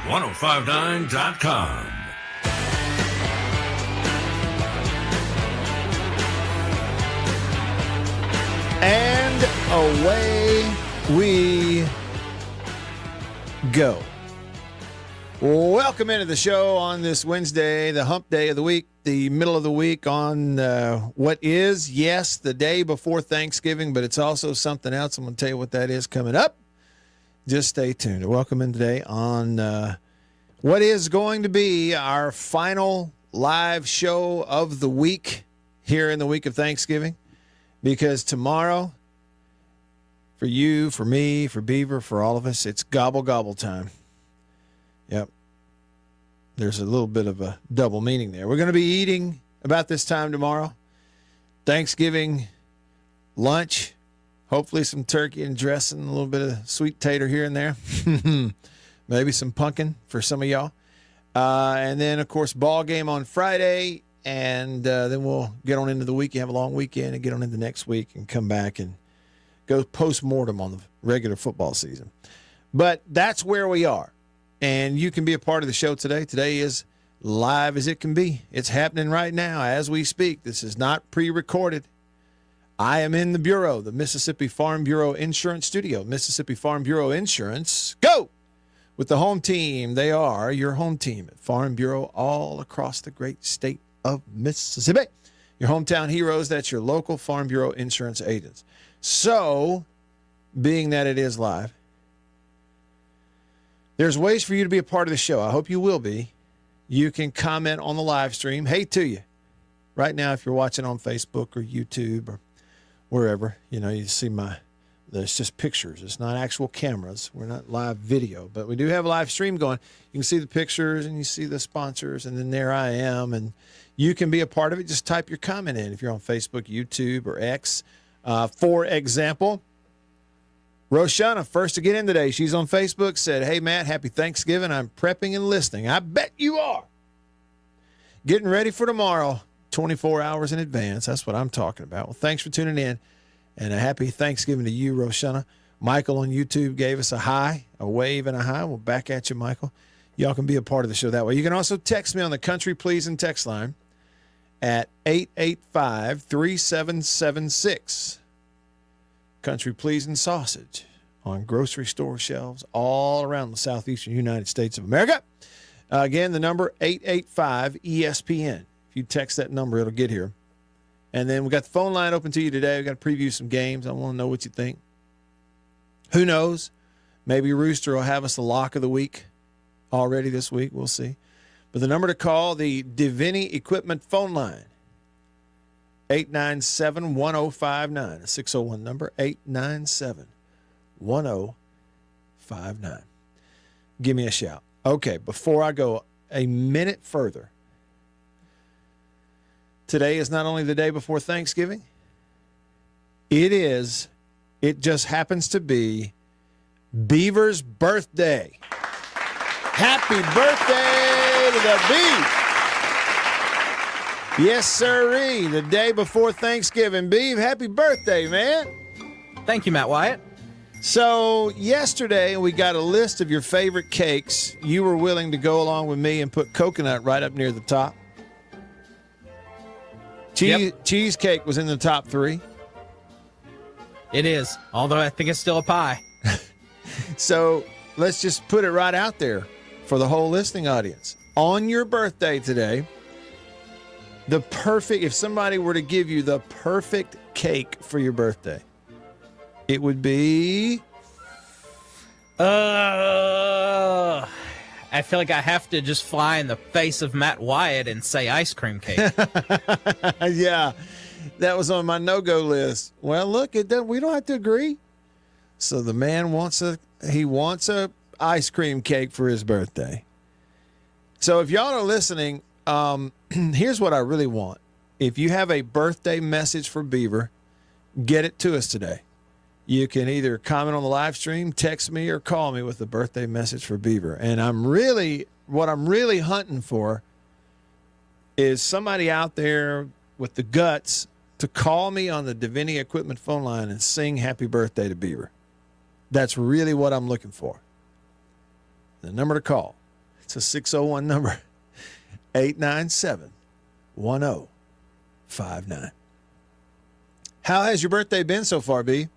1059.com. And away we go. Welcome into the show on this Wednesday, the hump day of the week, the middle of the week on what is, yes, the day before Thanksgiving, but it's also something else. I'm going to tell you what that is coming up. Just stay tuned. Welcome in today on what is going to be our final live show of the week here in the week of Thanksgiving. Because tomorrow, for you, for me, for Beaver, for all of us, it's gobble gobble time. Yep. There's a little bit of a double meaning there. We're going to be eating about this time tomorrow. Thanksgiving lunch. Hopefully some turkey and dressing, a little bit of sweet tater here and there. Maybe some pumpkin for some of y'all. And then, of course, ball game on Friday. And then we'll get on into the week. You have a long weekend and get on into next week and come back and go post-mortem on the regular football season. But that's where we are. And you can be a part of the show today. Today is live as it can be. It's happening right now as we speak. This is not pre-recorded. I am in the Bureau, the Mississippi Farm Bureau Insurance Studio. Mississippi Farm Bureau Insurance, go! With the home team. They are your home team at Farm Bureau all across the great state of Mississippi. Your hometown heroes, that's your local Farm Bureau insurance agents. So, being that it is live, there's ways for you to be a part of the show. I hope you will be. You can comment on the live stream. Hey to you. Right now, if you're watching on Facebook or YouTube or wherever, you see there's just pictures. It's not actual cameras. We're not live video, but we do have a live stream going. You can see the pictures and you see the sponsors, and then there I am, and you can be a part of it. Just type your comment in if you're on Facebook, YouTube, or X. For example, Roshana, first to get in today. She's on Facebook, said, hey, Matt, happy Thanksgiving. I'm prepping and listening. I bet you are. Getting ready for tomorrow, 24 hours in advance. That's what I'm talking about. Well, thanks for tuning in, and a happy Thanksgiving to you, Roshana. Michael on YouTube gave us a hi, a wave and a hi. We'll back at you, Michael. Y'all can be a part of the show that way. You can also text me on the Country Pleasing text line at 885-3776. Country Pleasing sausage on grocery store shelves all around the southeastern United States of America. Again, the number 885-ESPN. If you text that number, it'll get here. And then we got the phone line open to you today. We got to preview some games. I want to know what you think. Who knows? Maybe Rooster will have us the lock of the week already this week. We'll see. But the number to call, the Divini Equipment phone line, 897-1059, a 601 number, 897-1059. Give me a shout. Okay, before I go a minute further, today is not only the day before Thanksgiving, it just happens to be Beaver's birthday. Happy birthday to the Beaver. Yes, sirree. The day before Thanksgiving. Beav, happy birthday, man. Thank you, Matt Wyatt. So yesterday we got a list of your favorite cakes. You were willing to go along with me and put coconut right up near the top. Cheesecake was in the top 3. It is, although I think it's still a pie. So let's just put it right out there for the whole listening audience. On your birthday today, if somebody were to give you the perfect cake for your birthday, it would be... I feel like I have to just fly in the face of Matt Wyatt and say ice cream cake. Yeah, that was on my no-go list. Well, look, we don't have to agree. So the man wants a ice cream cake for his birthday. So if y'all are listening, here's what I really want. If you have a birthday message for Beaver, get it to us today. You can either comment on the live stream, text me, or call me with a birthday message for Beaver. And what I'm really hunting for is somebody out there with the guts to call me on the Divini Equipment phone line and sing happy birthday to Beaver. That's really what I'm looking for. The number to call, It's a 601 number, 897-1059. How has your birthday been so far, B?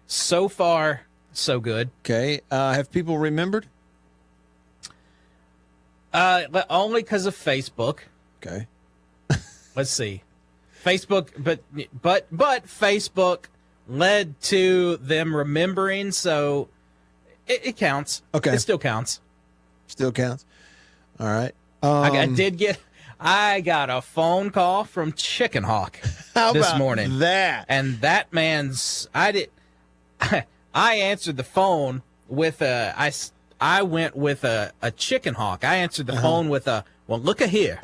So far, so good. Okay. Have people remembered? Only because of Facebook. Okay. Let's see. Facebook, but Facebook led to them remembering, so it counts. Okay. It still counts. Still counts. All right. I got a phone call from Chicken Hawk this morning. That? And that man's I answered the phone with I went with a Chicken Hawk. I answered the phone with a, well, look a here.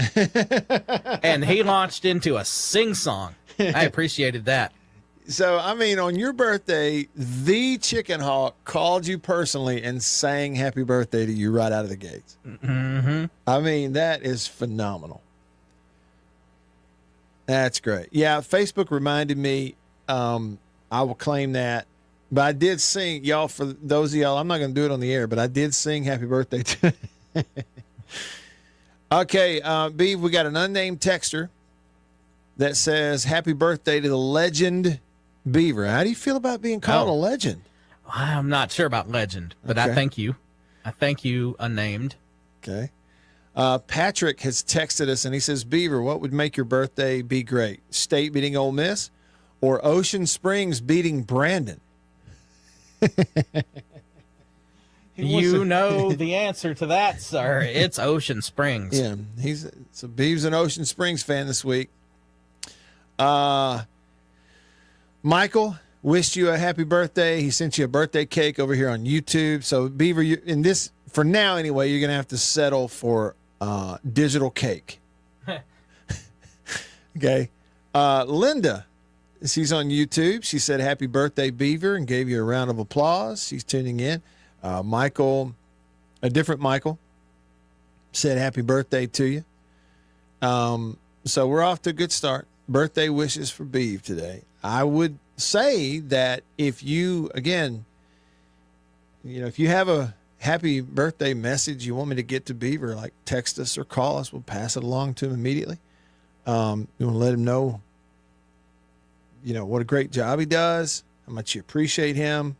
And he launched into a sing-song. I appreciated that. So, I mean, on your birthday, the Chicken Hawk called you personally and sang happy birthday to you right out of the gates. Mm-hmm. I mean, that is phenomenal. That's great. Yeah, Facebook reminded me. I will claim that. But I did sing, y'all, for those of y'all, I'm not going to do it on the air, but I did sing happy birthday to Okay, B, we got an unnamed texter that says happy birthday to the legend Beaver. How do you feel about being called a legend? I'm not sure about legend, but Okay. I thank you. I thank you, unnamed. Okay. Patrick has texted us, and he says, Beaver, what would make your birthday be great? State beating Ole Miss or Ocean Springs beating Brandon? You know the answer to that, sir. It's Ocean Springs. Yeah, so Beav's an Ocean Springs fan this week. Michael wished you a happy birthday. He sent you a birthday cake over here on YouTube. So Beaver, for now anyway, you're gonna have to settle for digital cake. Okay. Linda, she's on YouTube. She said happy birthday, Beaver, and gave you a round of applause. She's tuning in. Michael, a different Michael, said happy birthday to you. So we're off to a good start. Birthday wishes for Beav today. I would say that if you, again, if you have a happy birthday message you want me to get to Beaver, like text us or call us, we'll pass it along to him immediately. You want to let him know, what a great job he does, how much you appreciate him,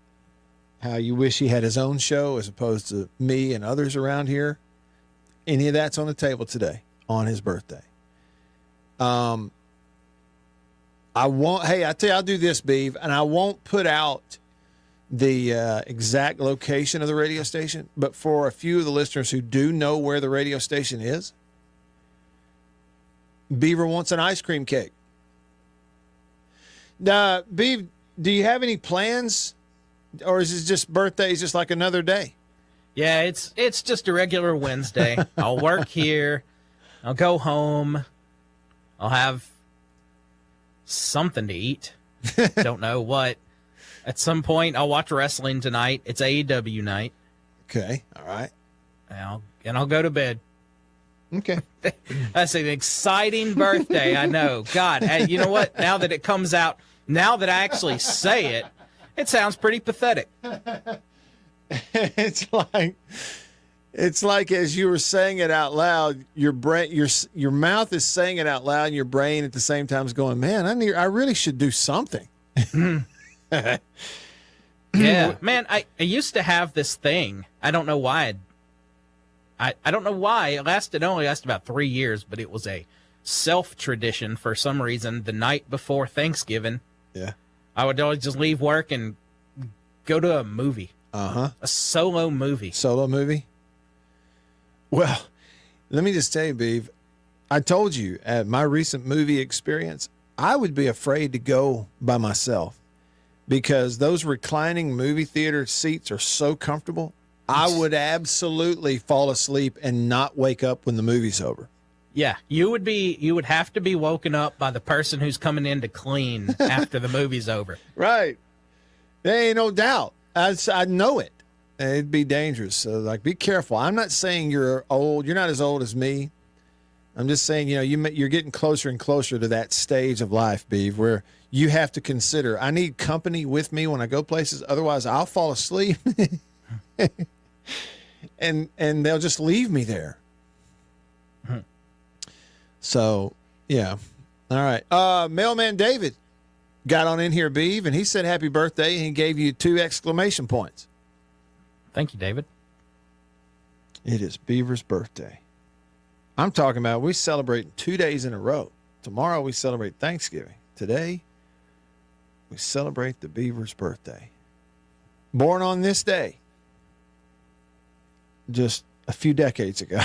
how you wish he had his own show as opposed to me and others around here. Any of that's on the table today on his birthday. I tell you, I'll do this, Beav, and I won't put out the exact location of the radio station, but for a few of the listeners who do know where the radio station is, Beaver wants an ice cream cake. Beav, do you have any plans? Or is it just birthdays just like another day? Yeah, it's just a regular Wednesday. I'll work here. I'll go home. I'll have something to eat. Don't know what. At some point, I'll watch wrestling tonight. It's AEW night. Okay, all right. And I'll go to bed. Okay. That's an exciting birthday, I know. God, and you know what? Now that it comes out, now that I actually say it, it sounds pretty pathetic. It's like as you were saying it out loud, your brain, your mouth is saying it out loud, and your brain at the same time is going, "Man, I really should do something." Yeah, man, I used to have this thing. I don't know why. I don't know why. It only lasted about 3 years, but it was a self-tradition for some reason. The night before Thanksgiving, yeah, I would always just leave work and go to a movie. A solo movie. Solo movie? Well, let me just tell you, Beav, I told you at my recent movie experience, I would be afraid to go by myself because those reclining movie theater seats are so comfortable. I would absolutely fall asleep and not wake up when the movie's over. Yeah, you would have to be woken up by the person who's coming in to clean after the movie's over. Right. There ain't no doubt. I know it. It'd be dangerous. So, be careful. I'm not saying you're old. You're not as old as me. I'm just saying, you're getting closer and closer to that stage of life, Beav, where you have to consider, I need company with me when I go places. Otherwise, I'll fall asleep. and they'll just leave me there. So, yeah. All right. Mailman David got on in here, Beeve, and he said happy birthday, and he gave you 2 exclamation points. Thank you, David. It is Beaver's birthday. I'm talking about we celebrate 2 days in a row. Tomorrow we celebrate Thanksgiving. Today we celebrate the Beaver's birthday. Born on this day, just a few decades ago.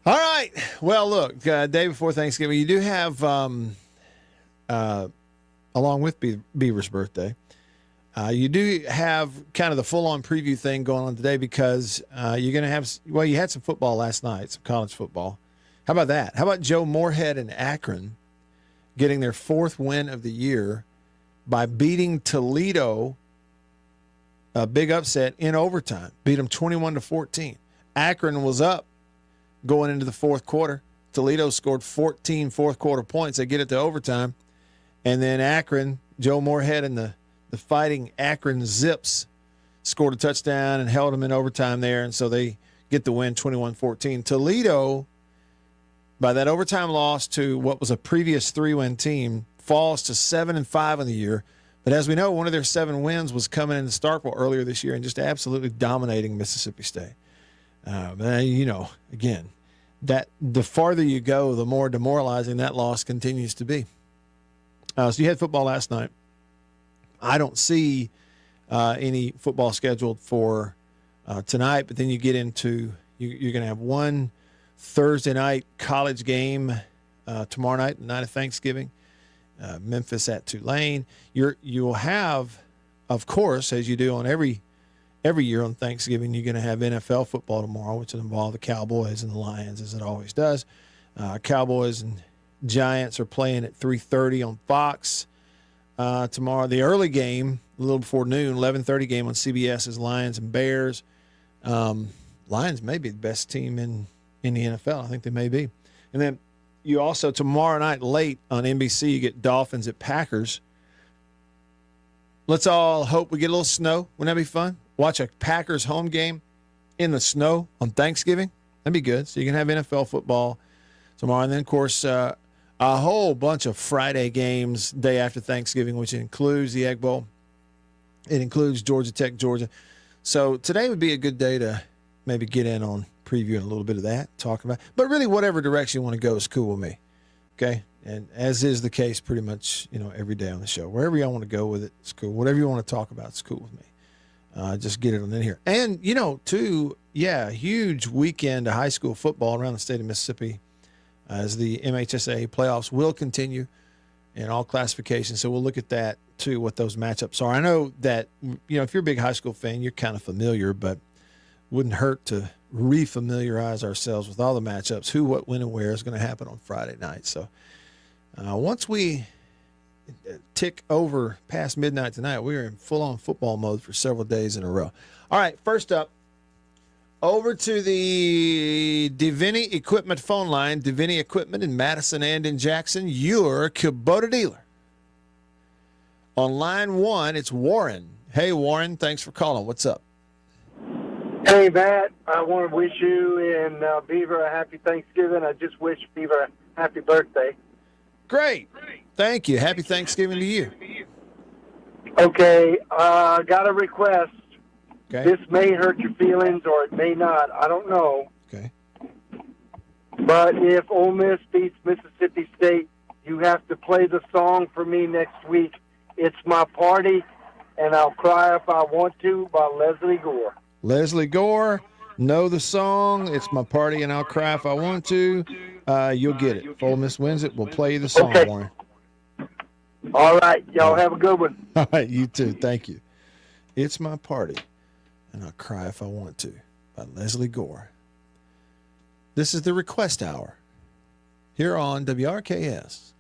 All right. Well, look, day before Thanksgiving, you do have, along with Beaver's birthday, you do have kind of the full-on preview thing going on today because you're going to have, well, you had some football last night, some college football. How about that? How about Joe Moorhead and Akron getting their 4th win of the year by beating Toledo, a big upset in overtime, beat them 21-14. Akron was up going into the 4th quarter. Toledo scored 14 fourth-quarter points. They get it to overtime. And then Akron, Joe Moorhead and the Fighting Akron Zips scored a touchdown and held them in overtime there, and so they get the win 21-14. Toledo, by that overtime loss to what was a previous 3-win team, falls to 7-5 in the year. But as we know, one of their 7 wins was coming into Starkville earlier this year and just absolutely dominating Mississippi State. You know, again, that the farther you go, the more demoralizing that loss continues to be. So you had football last night. I don't see any football scheduled for tonight, but then you get into you're going to have one Thursday night college game tomorrow night, the night of Thanksgiving, Memphis at Tulane. You'll have, of course, as you do on every year on Thanksgiving, you're going to have NFL football tomorrow, which will involve the Cowboys and the Lions, as it always does. Cowboys and Giants are playing at 3:30 on Fox. Tomorrow, the early game, a little before noon, 11:30 game on CBS is Lions and Bears. Lions may be the best team in the NFL. I think they may be. And then you also, tomorrow night late on NBC, you get Dolphins at Packers. Let's all hope we get a little snow. Wouldn't that be fun? Watch a Packers home game in the snow on Thanksgiving. That'd be good. So you can have NFL football tomorrow. And then, of course, a whole bunch of Friday games day after Thanksgiving, which includes the Egg Bowl. It includes Georgia Tech, Georgia. So today would be a good day to maybe get in on previewing a little bit of that, talking about. But really, whatever direction you want to go is cool with me. Okay? And as is the case pretty much, every day on the show. Wherever y'all want to go with it, it's cool. Whatever you want to talk about, it's cool with me. Just get it on in here. And, too, huge weekend of high school football around the state of Mississippi as the MHSA playoffs will continue in all classifications. So we'll look at that, too, what those matchups are. I know that, if you're a big high school fan, you're kind of familiar, but wouldn't hurt to refamiliarize ourselves with all the matchups, who, what, when, and where is going to happen on Friday night. So once we tick over past midnight tonight, we are in full-on football mode for several days in a row. All right, first up, over to the Divini Equipment phone line. Divini Equipment in Madison and in Jackson, your Kubota dealer. On line 1, it's Warren. Hey, Warren, thanks for calling. What's up? Hey, Matt, I want to wish you and Beaver a happy Thanksgiving. I just wish Beaver a happy birthday. Great. Thank you. Happy Thanksgiving to you. Okay, got a request. Okay. This may hurt your feelings or it may not. I don't know. Okay. But if Ole Miss beats Mississippi State, you have to play the song for me next week. It's My Party, and I'll Cry If I Want To by Leslie Gore. Leslie Gore, know the song. It's My Party, and I'll Cry If I Want To. You'll get it. If Ole Miss wins it, we'll play you the song, Okay. Warren. All right, y'all have a good one. All right, you too. Thank you. It's My Party, and I'll Cry If I Want To by Leslie Gore. This is the request hour here on WRKS.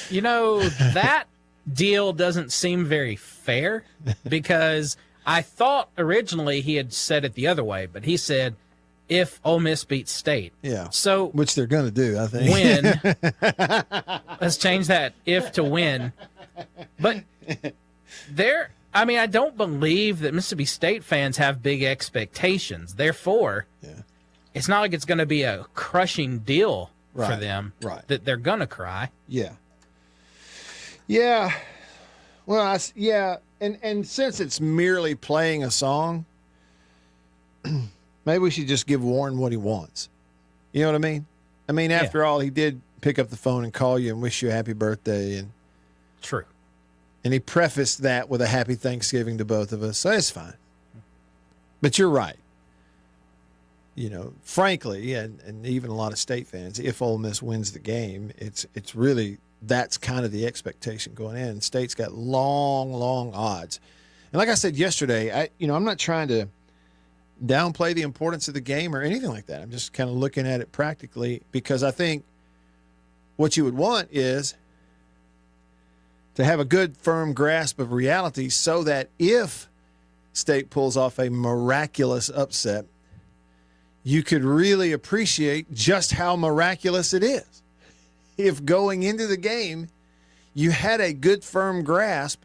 That deal doesn't seem very fair because I thought originally he had said it the other way, but he said if Ole Miss beats State. Yeah. So which they're going to do, I think. Win. Let's change that if to win. But I don't believe that Mississippi State fans have big expectations. Therefore, it's not like it's going to be a crushing deal for them that they're going to cry. Yeah. Yeah. Well, and since it's merely playing a song, maybe we should just give Warren what he wants. You know what I mean? I mean, after all, he did pick up the phone and call you and wish you a happy birthday. And true. And he prefaced that with a happy Thanksgiving to both of us. So it's fine. But you're right. You know, frankly, and even a lot of State fans, if Ole Miss wins the game, it's really, that's kind of the expectation going in. State's got long odds. And like I said yesterday, I'm not trying to downplay the importance of the game or anything like that. I'm just kind of looking at it practically, because I think what you would want is to have a good, firm grasp of reality so that if State pulls off a miraculous upset, you could really appreciate just how miraculous it is. If going into the game, you had a good, firm grasp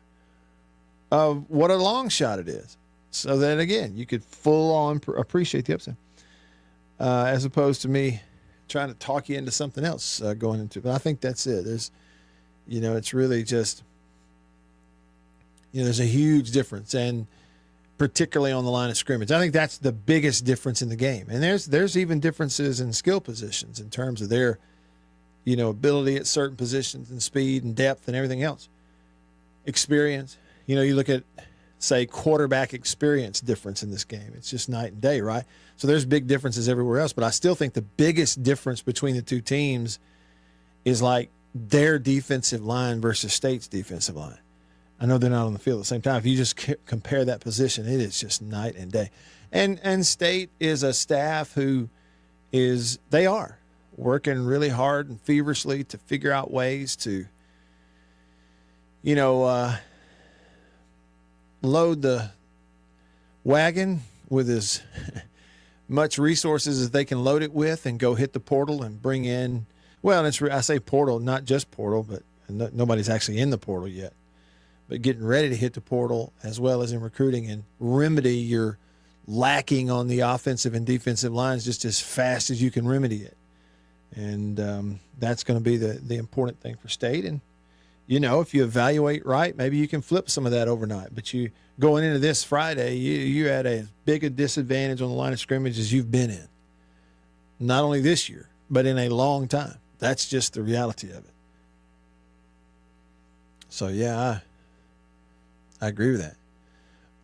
of what a long shot it is. So that, again, you could full on appreciate the upset, as opposed to me trying to talk you into something else going into it. But I think that's it. There's, it's really just, there's a huge difference, and particularly on the line of scrimmage. I think that's the biggest difference in the game. And there's even differences in skill positions in terms of their, ability at certain positions and speed and depth and everything else. Experience. You look at, say, quarterback experience difference in this game. It's just night and day, right? So there's big differences everywhere else, but I still think the biggest difference between the two teams is like their defensive line versus State's defensive line. I know they're not on the field at the same time. If you just compare that position, it is just night and day. And State is a staff who they are working really hard and feverishly to figure out ways to, load the wagon with as much resources as they can load it with and go hit the portal and bring in, well, I say portal, not just portal, but nobody's actually in the portal yet, but getting ready to hit the portal as well as in recruiting and remedy your lacking on the offensive and defensive lines just as fast as you can remedy it. And that's going to be the important thing for State. And, if you evaluate right, maybe you can flip some of that overnight. But you going into this Friday, you had as big a disadvantage on the line of scrimmage as you've been in. Not only this year, but in a long time. That's just the reality of it. So, yeah, I agree with that.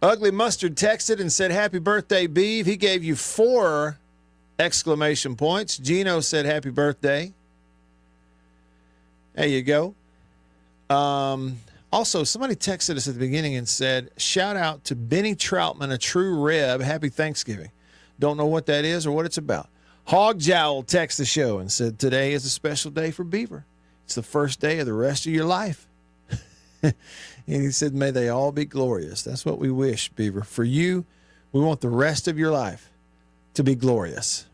Ugly Mustard texted and said, happy birthday, Beeve. He gave you 4 exclamation points. Gino said, happy birthday. There you go. Also, somebody texted us at the beginning and said, shout out to Benny Troutman, a true Reb. Happy Thanksgiving. Don't know what that is or what it's about. Hog Jowl texted the show and said, today is a special day for Beaver. It's the first day of the rest of your life. And he said, may they all be glorious. That's what we wish, Beaver. For you, we want the rest of your life to be glorious.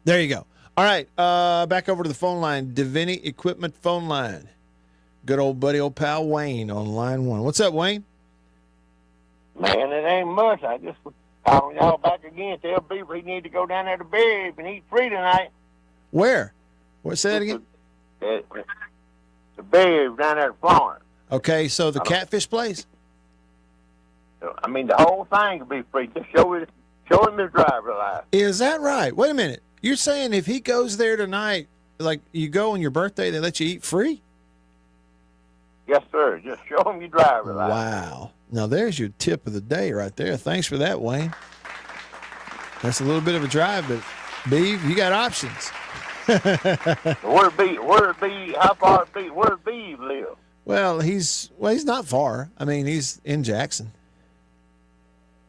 There you go. All right, back over to the phone line, Divinity Equipment phone line. Good old buddy, old pal Wayne on line 1. What's up, Wayne? Man, it ain't much. I just calling y'all back again. Tell Beaver he need to go down there to Big and eat free tonight. Where? Say that again? The Big down there at Florence. Okay, so the catfish place? I mean, the whole thing could be free. Just show him his driver's license. Is that right? Wait a minute. You're saying if he goes there tonight, like you go on your birthday, they let you eat free? Yes, sir. Just show him your driver's license. Wow. Now, there's your tip of the day right there. Thanks for that, Wayne. That's a little bit of a drive, but, Beeve, you got options. Where'd Beeve live? Well, he's not far. I mean, he's in Jackson.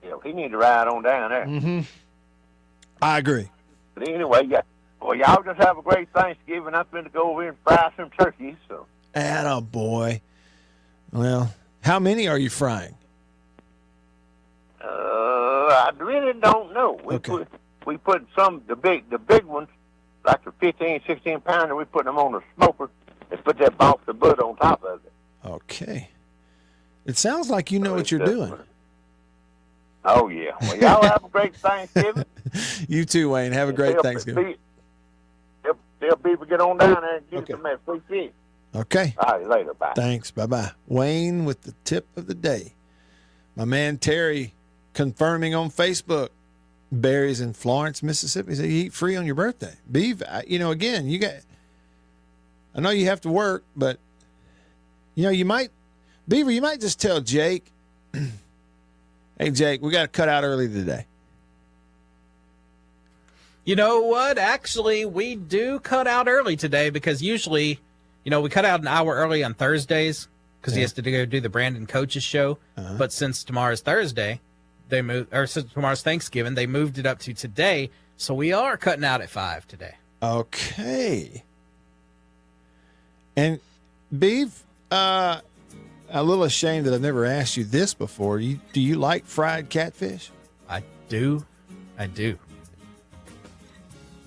Yeah, he need to ride on down there. Mm-hmm. I agree. But anyway, y'all just have a great Thanksgiving. I'm going to go over here and fry some turkeys. So. Attaboy. Well, how many are you frying? I really don't know. We put some the big ones, like the 15, 16 pounder. We put them on the smoker and put that balsa bud on top of it. Okay. It sounds like you know what you're doing. Oh, yeah. Well, y'all have a great Thanksgiving. You too, Wayne. Have a great Thanksgiving. Tell people get on down there and get some of that free fish. Okay. All right, later. Bye. Thanks. Bye-bye. Wayne with the tip of the day. My man Terry confirming on Facebook. Barry's in Florence, Mississippi. Said you eat free on your birthday. Beef, again, I know you have to work, but you might just tell Jake, hey Jake, we got to cut out early today. You know what? Actually, we do cut out early today because usually, we cut out an hour early on Thursdays because he has to go do the Brandon Coaches show. Uh-huh. But since tomorrow's Thursday, since tomorrow's Thanksgiving, they moved it up to today. So we are cutting out at 5 today. Okay. And Beef, a little ashamed that I've never asked you this before. Do you like fried catfish? I do.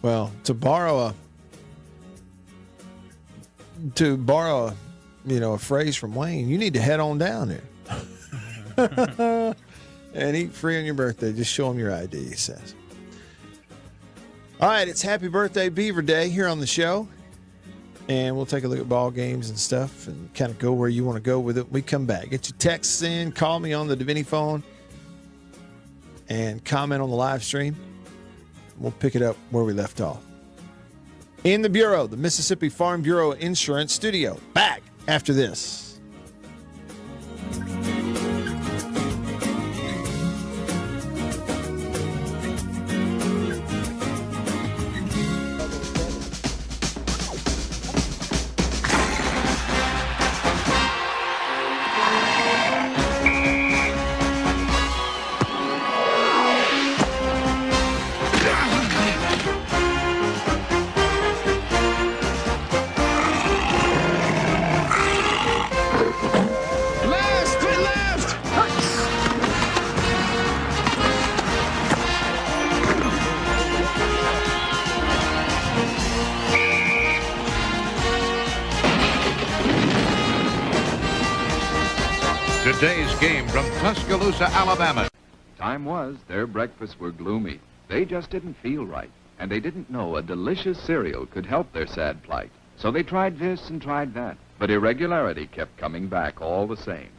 Well, to borrow a phrase from Wayne, you need to head on down there and eat free on your birthday. Just show him your ID, he says. All right, it's Happy Birthday Beaver Day here on the show, and we'll take a look at ball games and stuff and kind of go where you want to go with it. We come back. Get your texts in, call me on the Davini phone, and comment on the live stream. We'll pick it up where we left off. In the Bureau, the Mississippi Farm Bureau Insurance Studio. Back after this. Today's game from Tuscaloosa, Alabama. Time was their breakfasts were gloomy. They just didn't feel right, and they didn't know a delicious cereal could help their sad plight. So they tried this and tried that, but irregularity kept coming back all the same.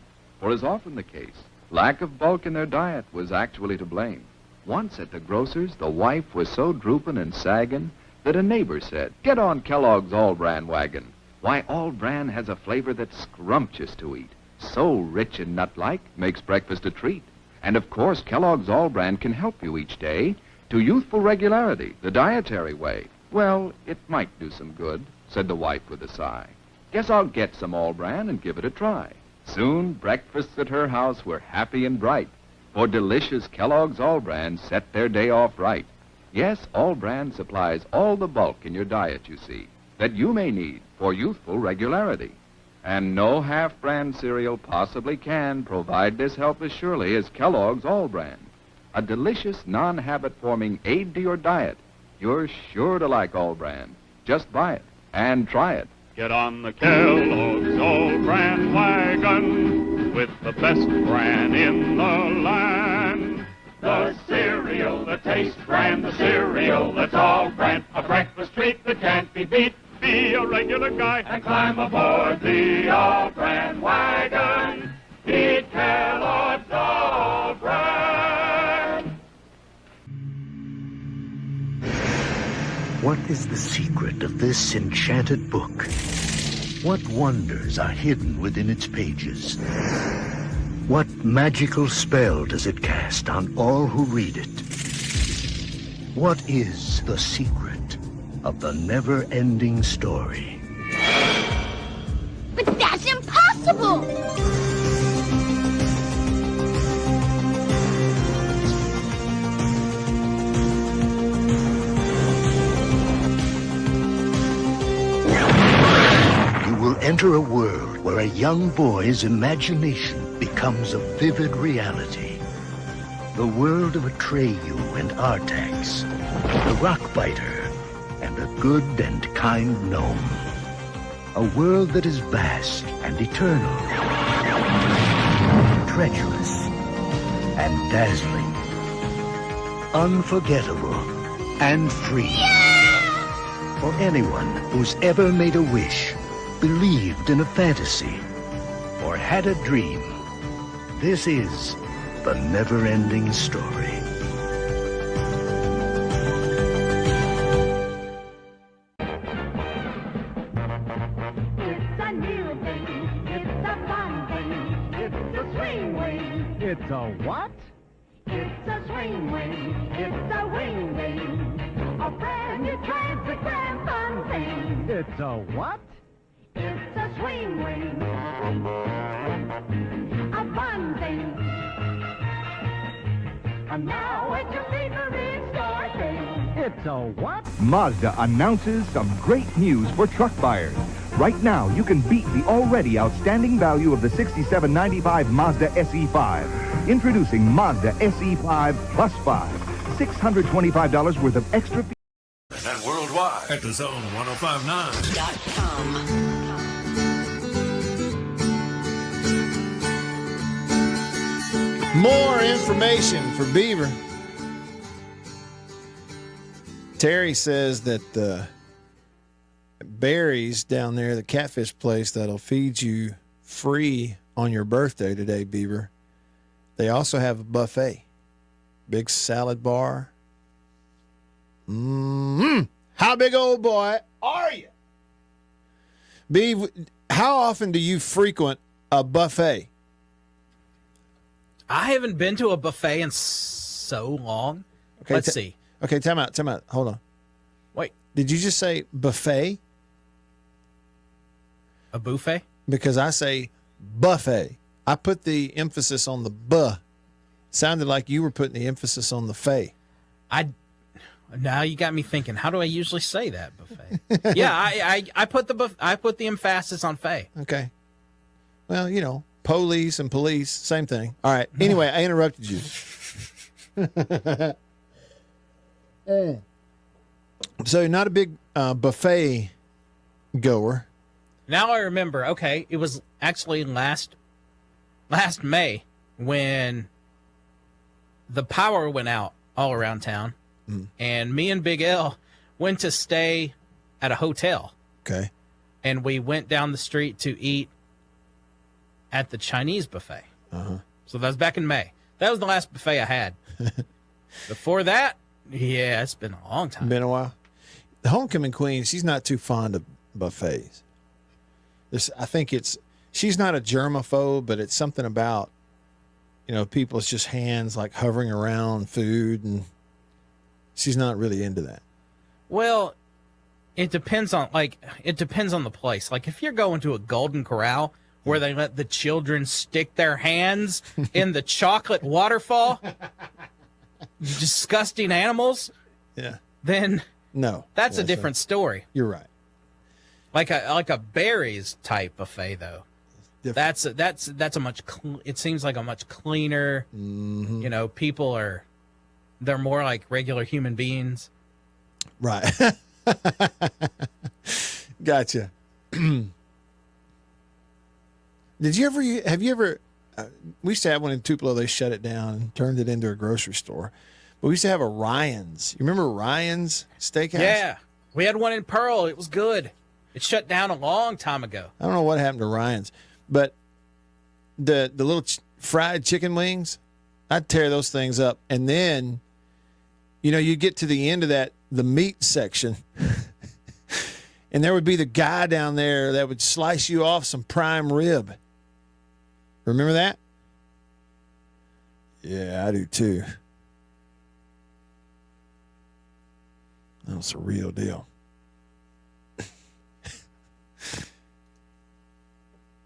For as often the case, lack of bulk in their diet was actually to blame. Once at the grocer's, the wife was so drooping and sagging that a neighbor said, "Get on Kellogg's All-Bran wagon. Why, All-Bran has a flavor that's scrumptious to eat. So rich and nut-like, makes breakfast a treat. And of course, Kellogg's All-Bran can help you each day to youthful regularity, the dietary way." "Well, it might do some good," said the wife with a sigh. "Guess I'll get some All-Bran and give it a try." Soon, breakfasts at her house were happy and bright, for delicious Kellogg's All-Bran set their day off right. Yes, All-Bran supplies all the bulk in your diet, you see, that you may need for youthful regularity. And no half-brand cereal possibly can provide this help as surely as Kellogg's All-Bran. A delicious, non-habit-forming aid to your diet. You're sure to like All-Bran. Just buy it and try it. Get on the Kellogg's All-Bran wagon with the best bran in the land. The cereal, the taste bran, the cereal that's All-Bran. A breakfast treat that can't be beat. Be a regular guy and climb aboard the All-Bran wagon. Eat Kellogg's All-Bran. What is the secret of this enchanted book? What wonders are hidden within its pages? What magical spell does it cast on all who read it? What is the secret of the never-ending story? But that's impossible! You will enter a world where a young boy's imagination becomes a vivid reality. The world of Atreyu and Artax, the Rockbiter, and a good and kind gnome. A world that is vast and eternal. treacherous and dazzling, unforgettable and free. For anyone who's ever made a wish, believed in a fantasy, or had a dream, this is the never-ending story. It's a new thing, it's a fun thing, it's a swing wing. It's a what? It's a swing wing, it's a wing wing. A brand new transparent fun thing. It's a what? It's a swing wing. A fun thing. And now it's your favorite store thing. It's a what? Mazda announces some great news for truck buyers. Right now, you can beat the already outstanding value of the $67.95 Mazda SE5. Introducing Mazda SE5 Plus 5. $625 worth of extra features. And worldwide at the Zone 105.9. More information for Beaver. Terry says that Barry's down there, the catfish place that'll feed you free on your birthday today, Beaver. They also have a buffet. Big salad bar. How big old boy are you? Beaver, how often do you frequent a buffet? I haven't been to a buffet in so long. Okay, Let's see. Okay, time out. Hold on. Wait. Did you just say buffet? A buffet? Because I say buffet. I put the emphasis on the buh. Sounded like you were putting the emphasis on the fay. Now you got me thinking. How do I usually say that, buffet? Yeah, I put the emphasis on fay. Okay. Well, you know, police and police, same thing. All right. Anyway, I interrupted you. So not a big buffet goer. Now I remember. Okay, it was actually last May when the power went out all around town, and me and Big L went to stay at a hotel. Okay. And we went down the street to eat at the Chinese buffet. Uh-huh. So that was back in May. That was the last buffet I had. Before that, yeah, it's been a long time. Been a while. The homecoming queen, she's not too fond of buffets. I think she's not a germaphobe, but it's something about, you know, people's just hands like hovering around food, and she's not really into that. Well, it depends on the place. Like if you're going to a Golden Corral where they let the children stick their hands in the chocolate waterfall, disgusting animals. Yeah. Then no, that's a different story. You're right. Like a berries type buffet though. That's a much. It seems like a much cleaner. Mm-hmm. You know, they're more like regular human beings. Right. Gotcha. Have you ever? We used to have one in Tupelo. They shut it down and turned it into a grocery store. But we used to have a Ryan's. You remember Ryan's Steakhouse? Yeah, we had one in Pearl. It was good. It shut down a long time ago. I don't know what happened to Ryan's, but the little fried chicken wings, I'd tear those things up. And then, you know, you get to the end of the meat section, and there would be the guy down there that would slice you off some prime rib. Remember that? Yeah, I do too. That was a real deal.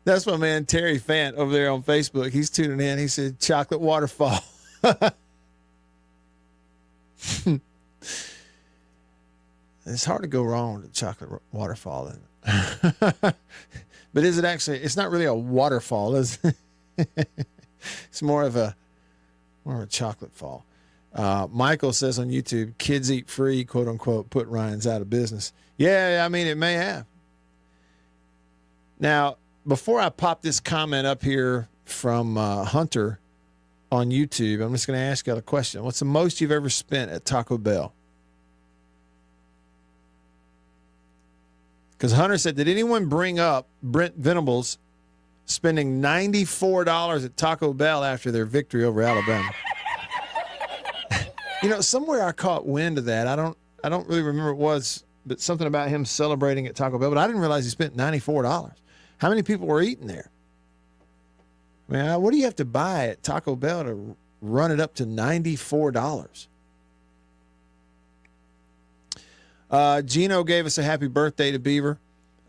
That's my man Terry Fant over there on Facebook. He's tuning in. He said chocolate waterfall. It's hard to go wrong with a chocolate waterfall. But is it actually? It's not really a waterfall, is it? It's more of a chocolate fall. Michael says on YouTube, kids eat free, quote unquote, put Ryan's out of business. Yeah, I mean, it may have. Now, before I pop this comment up here from Hunter on YouTube. I'm just going to ask you a question. What's the most you've ever spent at Taco Bell? Because Hunter said, did anyone bring up Brent Venables spending $94 at Taco Bell after their victory over Alabama? Somewhere I caught wind of that. I don't really remember what it was, but something about him celebrating at Taco Bell. But I didn't realize he spent $94. How many people were eating there? I mean, what do you have to buy at Taco Bell to run it up to $94? Gino gave us a happy birthday to Beaver.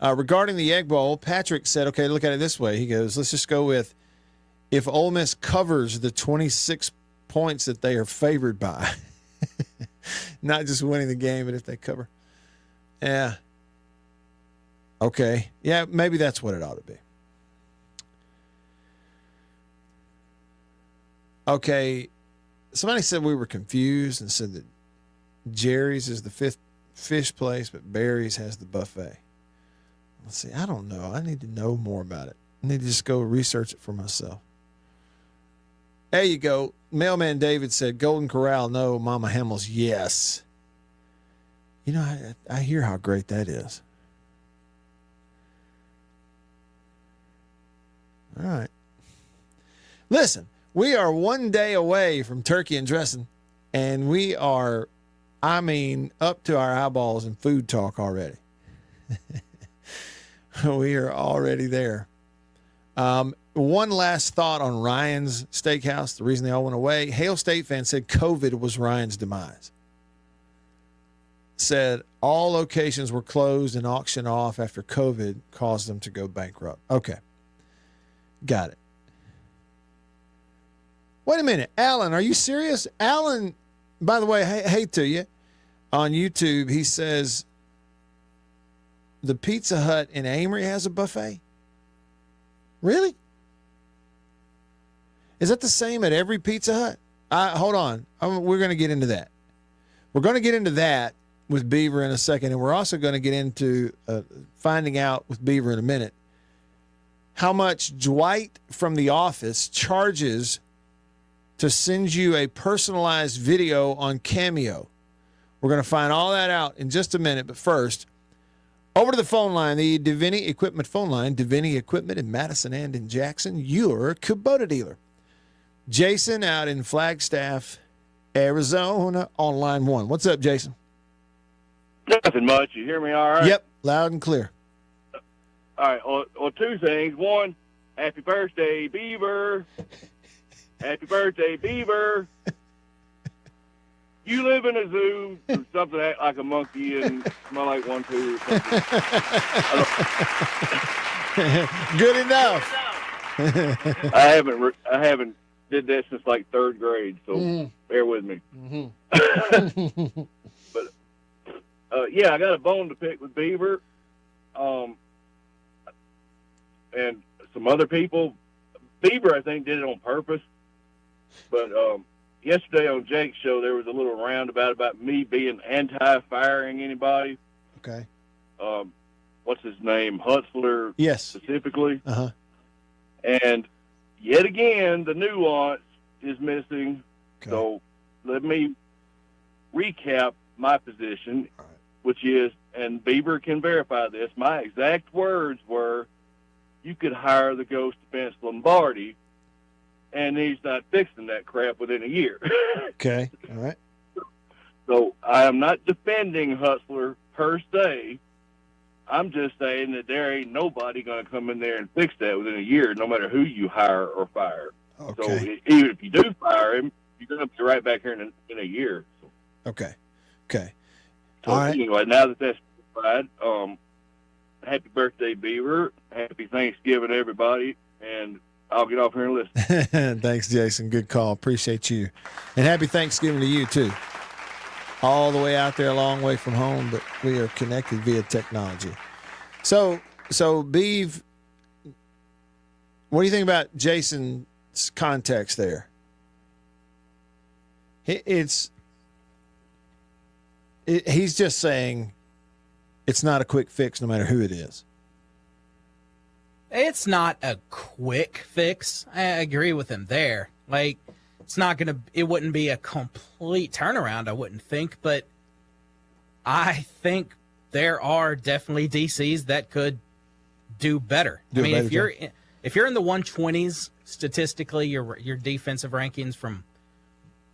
Regarding the Egg Bowl, Patrick said, okay, look at it this way. He goes, let's just go with if Ole Miss covers the 26 points that they are favored by. Not just winning the game, but if they cover. Yeah. Okay. Yeah, maybe that's what it ought to be. Okay. Somebody said we were confused and said that Jerry's is the fifth fish place, but Barry's has the buffet. Let's see. I don't know. I need to know more about it. I need to just go research it for myself. There you go. Mailman David said Golden Corral, no. Mama Hamels, yes. I hear how great that is. All right. Listen, we are one day away from turkey and dressing, and we are, up to our eyeballs in food talk already. We are already there. One last thought on Ryan's Steakhouse, the reason they all went away. Hale State fan said COVID was Ryan's demise. Said all locations were closed and auctioned off after COVID caused them to go bankrupt. Okay. Got it. Wait a minute. Alan, are you serious? Alan, by the way, hey to you. On YouTube, he says the Pizza Hut in Amory has a buffet. Really? Is that the same at every Pizza Hut? Hold on. We're going to get into that. We're going to get into that with Beaver in a second, and we're also going to get into finding out with Beaver in a minute how much Dwight from The Office charges to send you a personalized video on Cameo. We're going to find all that out in just a minute, but first, over to the phone line, the Davini Equipment phone line. Davini Equipment in Madison and in Jackson, your Kubota dealer. Jason out in Flagstaff, Arizona on line 1. What's up, Jason? Nothing much. You hear me all right? Yep, loud and clear. All right. Well, two things. One, happy birthday, Beaver. Happy birthday, Beaver. You live in a zoo, or something act like a monkey and smell like one too, or something. Good enough. I haven't did that since like third grade, so bear with me. Mm-hmm. But yeah, I got a bone to pick with Beaver, and some other people. Beaver, I think, did it on purpose, but yesterday on Jake's show, there was a little roundabout about me being anti-firing anybody. Okay. What's his name? Hutzler. Yes. Specifically. Uh-huh. And yet again, the nuance is missing. Okay. So let me recap my position, which is, and Beaver can verify this, my exact words were, you could hire the ghost of Vince Lombardi, and he's not fixing that crap within a year. Okay, all right. So I am not defending Hutzler per se. I'm just saying that there ain't nobody going to come in there and fix that within a year, no matter who you hire or fire. Okay. So even if you do fire him, you're going to be right back here in a year. So, okay. Okay. so all right. Anyway, now that that's clarified, happy birthday, Beaver. Happy Thanksgiving, everybody. And I'll get off here and listen. Thanks, Jason. Good call. Appreciate you. And happy Thanksgiving to you, too. All the way out there, a long way from home, but we are connected via technology. So Beav, what do you think about Jason's context there? He's just saying it's not a quick fix no matter who it is. It's not a quick fix. I agree with him there. Like, it wouldn't be a complete turnaround, I wouldn't think, but I think there are definitely DCs that could do better. If you're in the 120s statistically, your defensive rankings from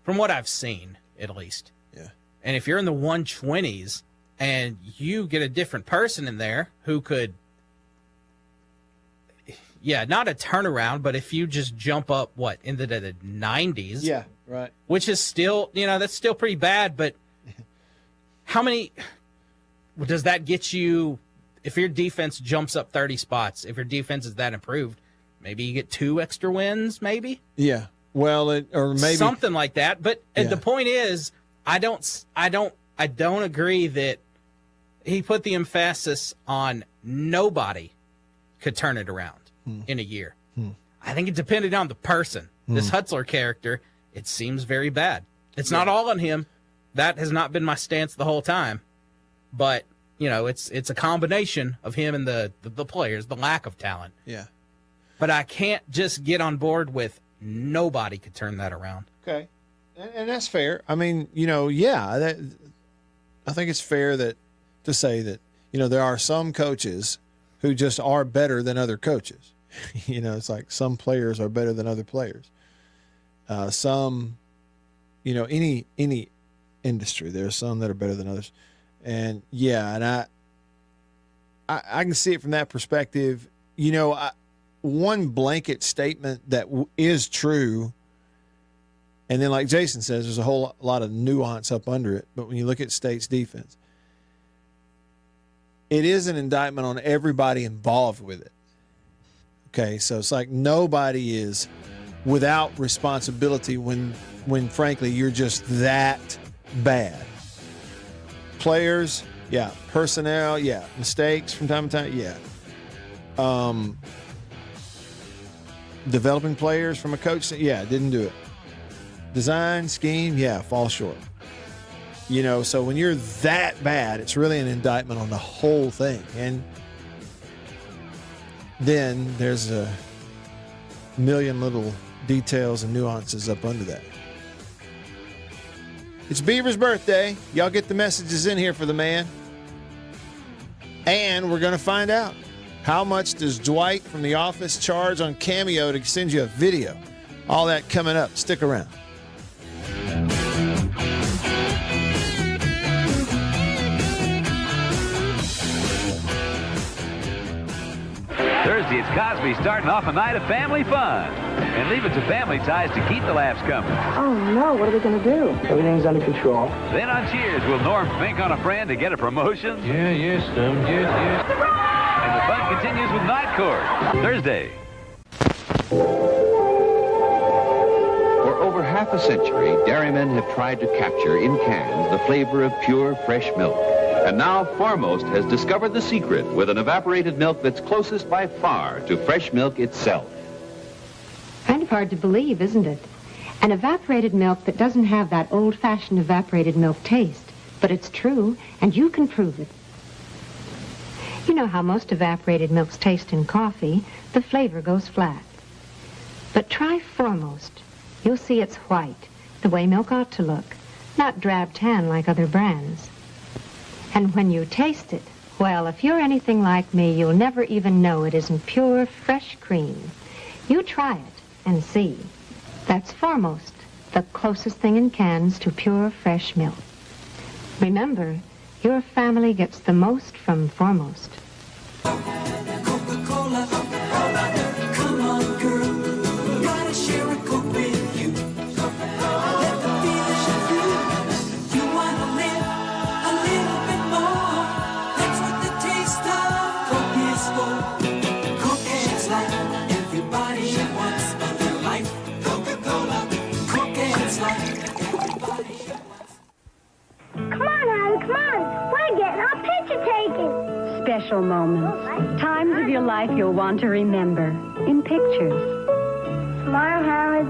what I've seen, at least. Yeah. And if you're in the 120s and you get a different person in there who could, not a turnaround, but if you just jump up, into the 90s? Yeah, right. Which is still, that's still pretty bad, but how many does that get you if your defense jumps up 30 spots? If your defense is that improved, maybe you get 2 extra wins, maybe? Yeah. Well, or maybe something like that. But the point is, I don't agree that he put the emphasis on nobody could turn it around in a year. I think it depended on the person. This Hutzler character, it seems very bad. It's not all on him. That has not been my stance the whole time. But, it's a combination of him and the players, the lack of talent. Yeah. But I can't just get on board with nobody could turn that around. Okay. And that's fair. I mean, I think it's fair to say that, there are some coaches who just are better than other coaches. It's like some players are better than other players. Some, any industry, there are some that are better than others. And and I can see it from that perspective. One blanket statement that is true, and then like Jason says, there's a whole lot of nuance up under it. But when you look at State's defense, it is an indictment on everybody involved with it. Okay, so it's like nobody is without responsibility when frankly you're just that bad. Players, personnel, mistakes from time to time, developing players from a coach, didn't do it. Design, scheme, fall short. So when you're that bad, it's really an indictment on the whole thing. And then there's a million little details and nuances up under that. It's Beaver's birthday. Y'all get the messages in here for the man. And we're going to find out, how much does Dwight from The Office charge on Cameo to send you a video? All that coming up. Stick around. Thursday, it's Cosby starting off a night of family fun. And leave it to Family Ties to keep the laughs coming. Oh, no. What are we going to do? Everything's under control. Then on Cheers, will Norm fink on a friend to get a promotion? Yes. And the fun continues with Night Court. Thursday. For over half a century, dairymen have tried to capture in cans the flavor of pure, fresh milk. And now Foremost has discovered the secret with an evaporated milk that's closest by far to fresh milk itself. Kind of hard to believe, isn't it? An evaporated milk that doesn't have that old-fashioned evaporated milk taste. But it's true, and you can prove it. You know how most evaporated milks taste in coffee. The flavor goes flat. But try Foremost. You'll see it's white, the way milk ought to look, not drab tan like other brands. And when you taste it, well, if you're anything like me, you'll never even know it isn't pure, fresh cream. You try it and see. That's Foremost, the closest thing in cans to pure, fresh milk. Remember, your family gets the most from Foremost. Coca-Cola, come on, girl. Gotta share a Coke with you. Let the feeling show through. You wanna live a little bit more. That's what the taste of Coke is for. Coke is like everybody wants a little life. Coca-Cola, Coke is like everybody wants. Come on, Harry, come on. We're getting our picture taken. Special moments. Times of your life you'll want to remember. In pictures. Smile, Howard.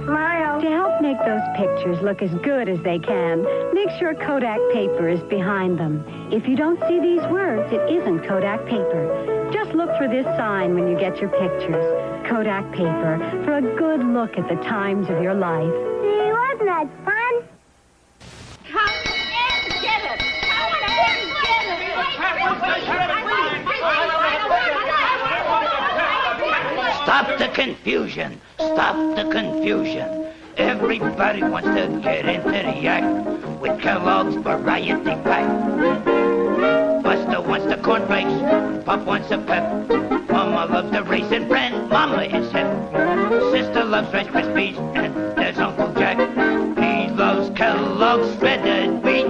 Smile. To help make those pictures look as good as they can, make sure Kodak paper is behind them. If you don't see these words, it isn't Kodak paper. Just look for this sign when you get your pictures. Kodak paper for a good look at the times of your life. Gee, wasn't that fun? Come and get it! Come and Stop the confusion. Stop the confusion. Everybody wants to get into the act with Kellogg's Variety Pack. Buster wants the cornflakes, Pop wants a pep. Mama loves the raisin bran, Mama is hip. Sister loves Rice Krispies, and there's Uncle Jack. He loves Kellogg's shredded wheat.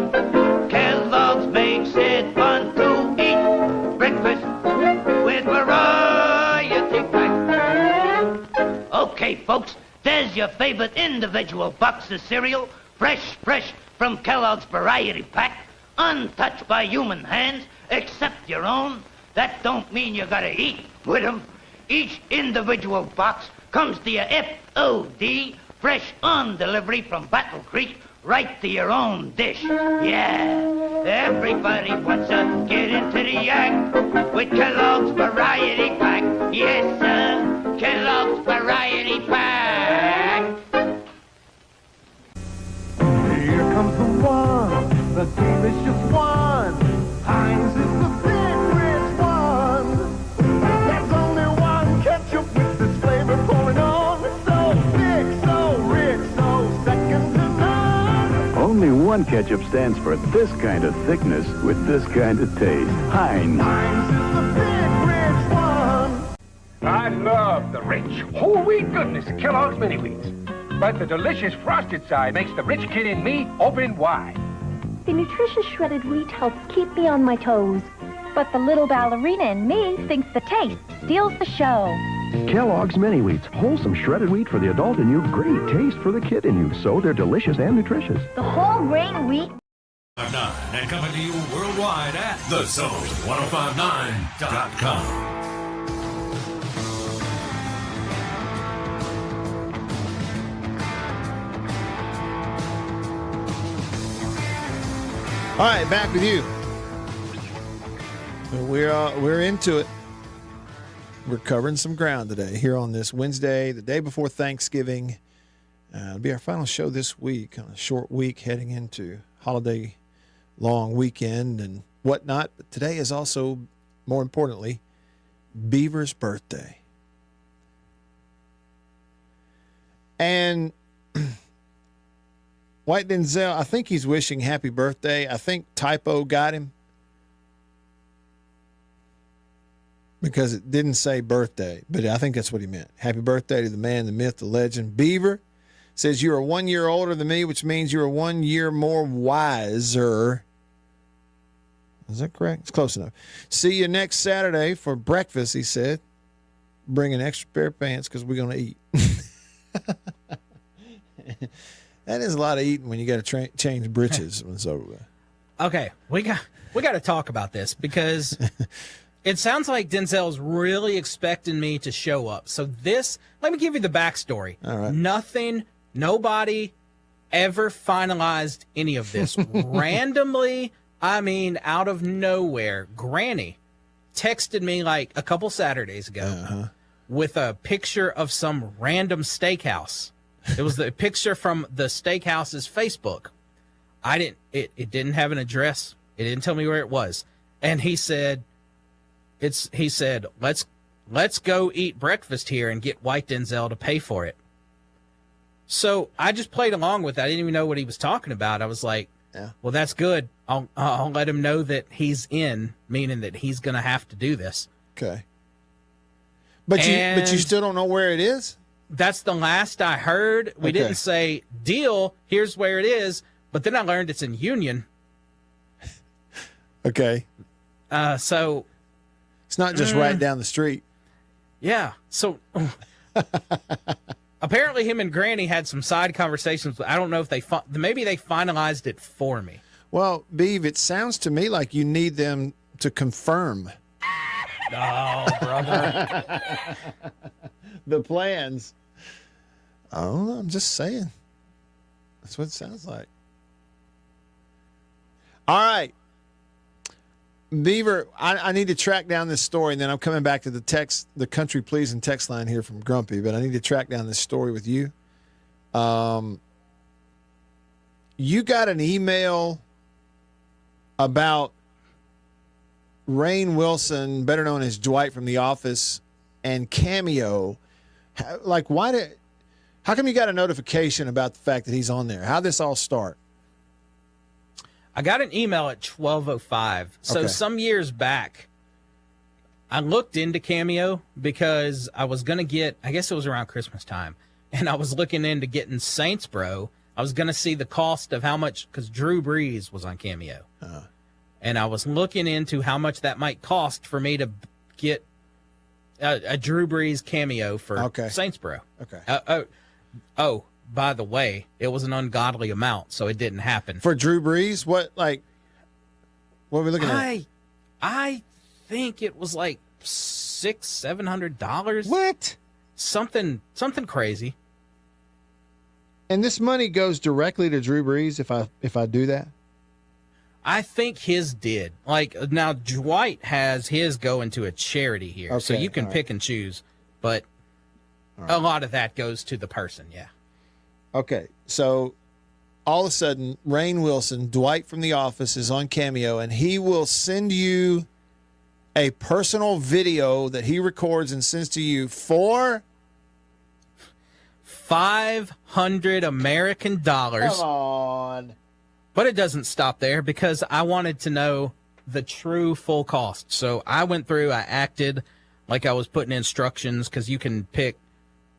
Kellogg's makes it fun to eat. Breakfast with Variety Pack. Okay, folks, there's your favorite individual box of cereal, fresh from Kellogg's Variety Pack, untouched by human hands, except your own. That don't mean you gotta eat with 'em. Each individual box comes to your FOD, fresh on delivery from Battle Creek, right to your own dish. Yeah, everybody wants to get into the act with Kellogg's Variety Pack. Yes, sir, Kellogg's Variety Pack. Here comes the one, the delicious one. Heinz is the big rich one. There's only one ketchup with this flavor pouring on. So thick, so rich, so second to none. Only one ketchup stands for this kind of thickness with this kind of taste. Heinz. Heinz is the big rich one. I love the rich, whole wheat goodness of Kellogg's Mini Wheats. But the delicious frosted side makes the rich kid in me open wide. The nutritious shredded wheat helps keep me on my toes. But the little ballerina in me thinks the taste steals the show. Kellogg's Mini Wheats, wholesome shredded wheat for the adult in you, great taste for the kid in you. So they're delicious and nutritious. The whole grain wheat. 1059 and coming to you worldwide at thezone1059.com. All right, back with you. We're into it. We're covering some ground today here on this Wednesday, the day before Thanksgiving. It'll be our final show this week on a short week heading into holiday long weekend and whatnot. But today is also, more importantly, Beaver's birthday. And White Denzel, I think he's wishing happy birthday. I think typo got him because it didn't say birthday, but I think that's what he meant. Happy birthday to the man, the myth, the legend. Beaver says you are 1 year older than me, which means you're 1 year more wiser. Is that correct? It's close enough. See you next Saturday for breakfast, he said. Bring an extra pair of pants because we're going to eat. That is a lot of eating when you got to change britches when it's over. Okay, we got to talk about this because it sounds like Denzel's really expecting me to show up. So let me give you the backstory. All right. Nobody ever finalized any of this. Randomly, I mean, out of nowhere, Granny texted me like a couple Saturdays ago with a picture of some random steakhouse. It was the picture from the steakhouse's Facebook. It didn't have an address. It didn't tell me where it was. And he said, let's go eat breakfast here and get White Denzel to pay for it. So I just played along with it. I didn't even know what he was talking about. I was like, well, that's good. I'll let him know that he's in, meaning that he's going to have to do this. Okay. But you still don't know where it is? That's the last I heard. We didn't say, deal, here's where it is. But then I learned it's in Union. Okay. So. It's not just right down the street. Yeah. So apparently him and Granny had some side conversations. I don't know if maybe they finalized it for me. Well, Beav, it sounds to me like you need them to confirm. Oh, brother. The plans. Oh, I'm just saying. That's what it sounds like. All right. Beaver, I need to track down this story, and then I'm coming back to the country pleasing text line here from Grumpy, but I need to track down this story with you. You got an email about Rainn Wilson, better known as Dwight from The Office, and Cameo. Like, how come you got a notification about the fact that he's on there? How'd this all start? I got an email at 12:05. So some years back, I looked into Cameo because I was going to get, I guess it was around Christmas time, and I was looking into getting Saintsboro. I was going to see the cost of how much, because Drew Brees was on Cameo. And I was looking into how much that might cost for me to get a Drew Brees cameo for Saintsboro. Oh, by the way, it was an ungodly amount, so it didn't happen. For Drew Brees? What are we looking at? I think it was like $600-700. What? Something crazy. And this money goes directly to Drew Brees if I do that? I think his did. Like, now Dwight has his go into a charity here, so you can pick and choose, but a lot of that goes to the person, yeah. Okay, so all of a sudden, Rainn Wilson, Dwight from The Office, is on Cameo, and he will send you a personal video that he records and sends to you for $500 American dollars. Come on. But it doesn't stop there, because I wanted to know the true full cost. So I went through, I acted like I was putting instructions, because you can pick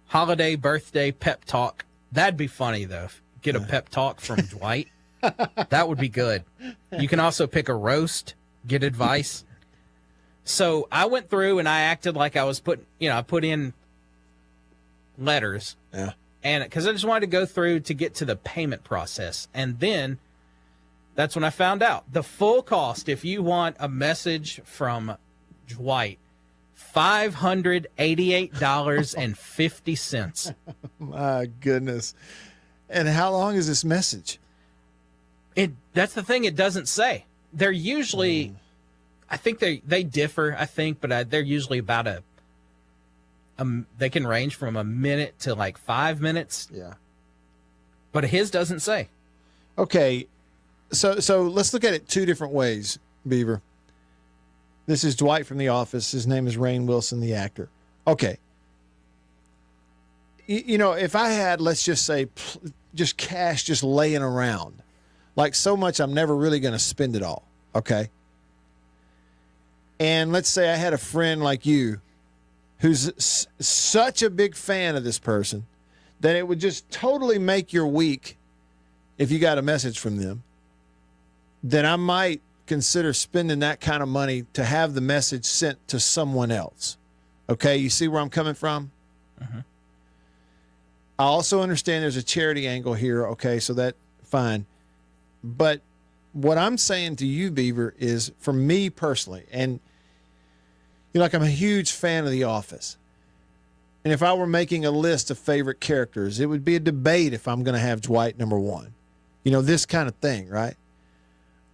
holiday, birthday, pep talk. That'd be funny, though. Get a pep talk from Dwight. That would be good. You can also pick a roast, get advice. So I went through and I acted like I was I put in letters. Yeah. And because I just wanted to go through to get to the payment process. And then that's when I found out the full cost, if you want a message from Dwight, $588.50. My goodness. And how long is this message? That's the thing, it doesn't say. They're usually, I think they differ, but they're usually about they can range from a minute to like 5 minutes. Yeah. But his doesn't say. Okay. So let's look at it two different ways, Beaver. This is Dwight from The Office. His name is Rainn Wilson, the actor. Okay. If I had, let's just say, just cash just laying around, like so much I'm never really going to spend it all, okay? And let's say I had a friend like you who's such a big fan of this person that it would just totally make your week if you got a message from them, then I might consider spending that kind of money to have the message sent to someone else. Okay, you see where I'm coming from? Mm-hmm. I also understand there's a charity angle here. Okay, so that fine. But what I'm saying to you, Beaver, is for me personally, and I'm a huge fan of The Office. And if I were making a list of favorite characters, it would be a debate if I'm going to have Dwight number one. This kind of thing, right?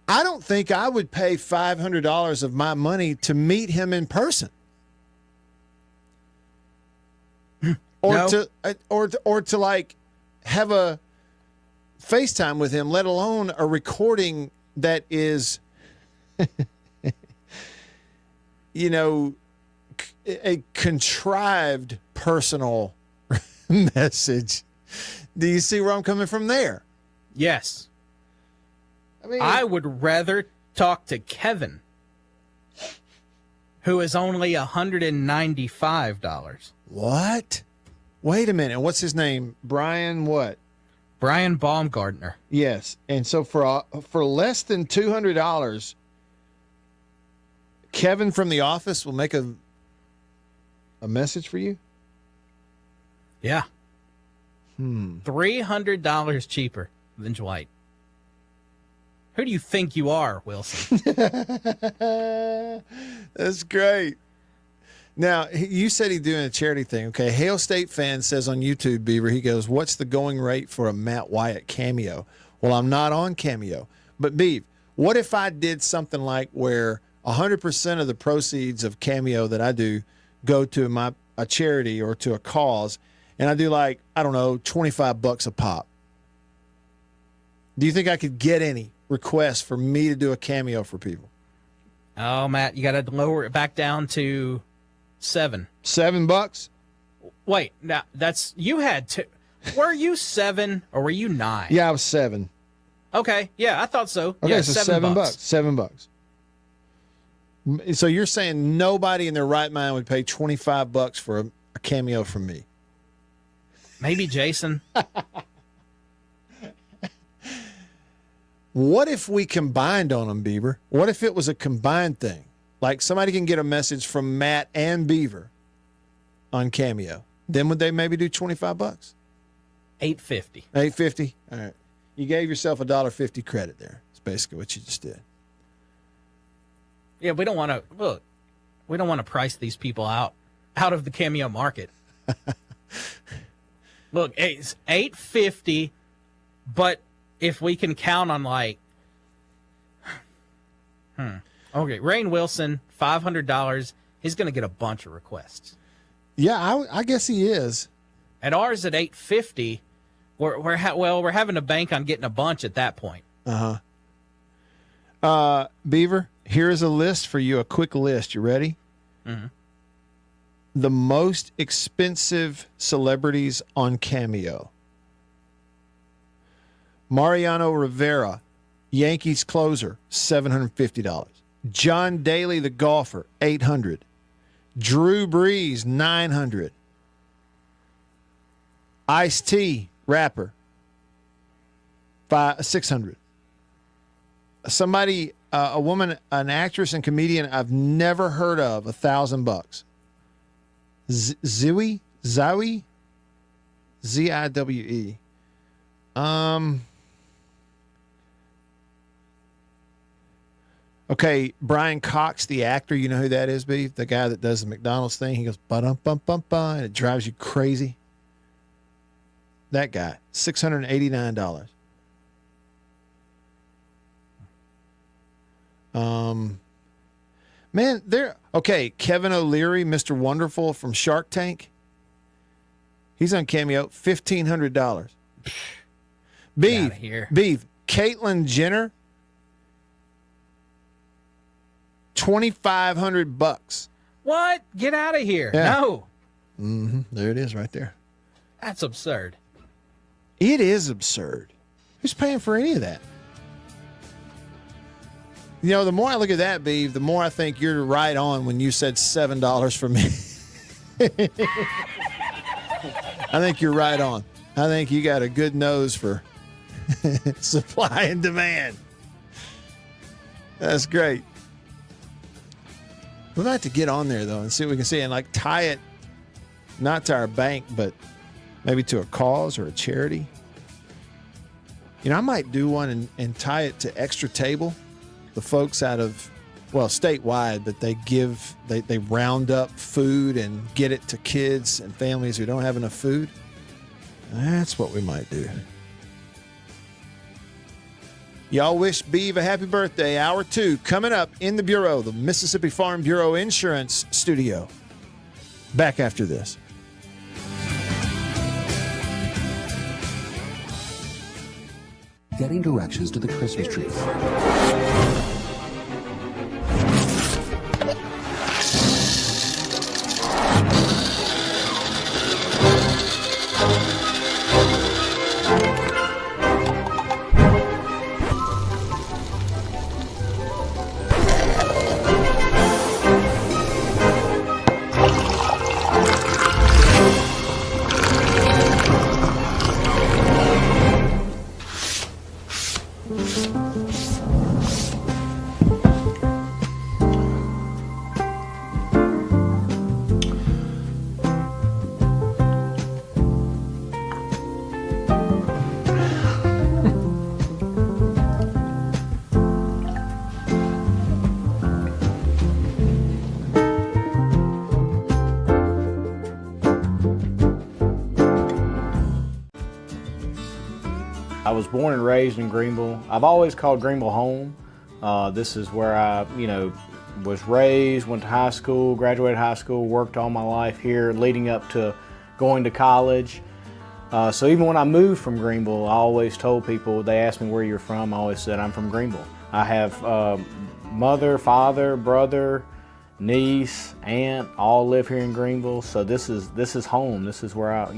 I don't think I would pay $500 of my money to meet him in person. Or to like have a FaceTime with him, let alone a recording that is a contrived personal message. Do you see where I'm coming from there? Yes. I would rather talk to Kevin, who is only $195. What? Wait a minute. What's his name? Brian what? Brian Baumgartner. Yes. And so for less than $200, Kevin from The Office will make a message for you? Yeah. $300 cheaper than Dwight. Who do you think you are, Wilson? That's great. Now, you said he's doing a charity thing. Okay, Hail State Fan says on YouTube, Beaver, he goes, what's the going rate for a Matt Wyatt cameo? Well, I'm not on Cameo. But, Beav, what if I did something like where 100% of the proceeds of Cameo that I do go to a charity or to a cause, and I do like, I don't know, $25 a pop. Do you think I could get any requests for me to do a Cameo for people? Oh, Matt, you got to lower it back down to $7. $7? Wait, now you had two. Were you 7 or were you 9? Yeah, I was 7. Okay, yeah, I thought so. Okay, yeah, so $7. $7. So you're saying nobody in their right mind would pay $25 for a Cameo from me? Maybe Jason. What if we combined on them, Beaver? What if it was a combined thing? Like somebody can get a message from Matt and Beaver on Cameo. Then would they maybe do $25? $8.50. $8.50? All right. You gave yourself $1.50 credit there. That's basically what you just did. Yeah, we don't want to price these people out of the Cameo market. Look, it's $8.50, but if we can count on okay, Rainn Wilson, $500, he's going to get a bunch of requests. Yeah, I guess he is. At ours at $8.50, we're having to bank on getting a bunch at that point. Beaver, here's a list for you, a quick list. You ready? Mm-hmm. The most expensive celebrities on Cameo. Mariano Rivera, Yankees closer, $750. John Daly, the golfer, $800. Drew Brees, $900. Ice-T, rapper, $600. Somebody, a woman, an actress and comedian I've never heard of, $1,000. Ziwe, Z-I-W-E. Okay, Brian Cox, the actor, you know who that is, Beef? The guy that does the McDonald's thing. He goes, ba-dum-bum-bum-bum, and it drives you crazy. That guy, $689. Man, okay, Kevin O'Leary, Mr. Wonderful from Shark Tank. He's on Cameo, $1,500. Beef, Caitlyn Jenner, $2,500. What? Get out of here. Yeah. No. There it is right there. That's absurd. It is absurd. Who's paying for any of that? You know, the more I look at that, Beav, the more I think you're right on when you said $7 for me. I think you're right on. I think you got a good nose for supply and demand. That's great. We'll have to get on there, though, and see what we can see and, like, tie it not to our bank, but maybe to a cause or a charity. You know, I might do one and tie it to Extra Table. The folks out of, well, statewide, but they round up food and get it to kids and families who don't have enough food. That's what we might do. Y'all wish Beav a happy birthday. Hour 2 coming up in the Bureau, the Mississippi Farm Bureau Insurance Studio. Back after this. Getting directions to the Christmas tree. I was born and raised in Greenville. I've always called Greenville home. This is where I, was raised, went to high school, graduated high school, worked all my life here leading up to going to college. So even when I moved from Greenville, I always told people, they asked me where you're from, I always said I'm from Greenville. I have mother, father, brother, niece, aunt, all live here in Greenville. So this is home. This is where I,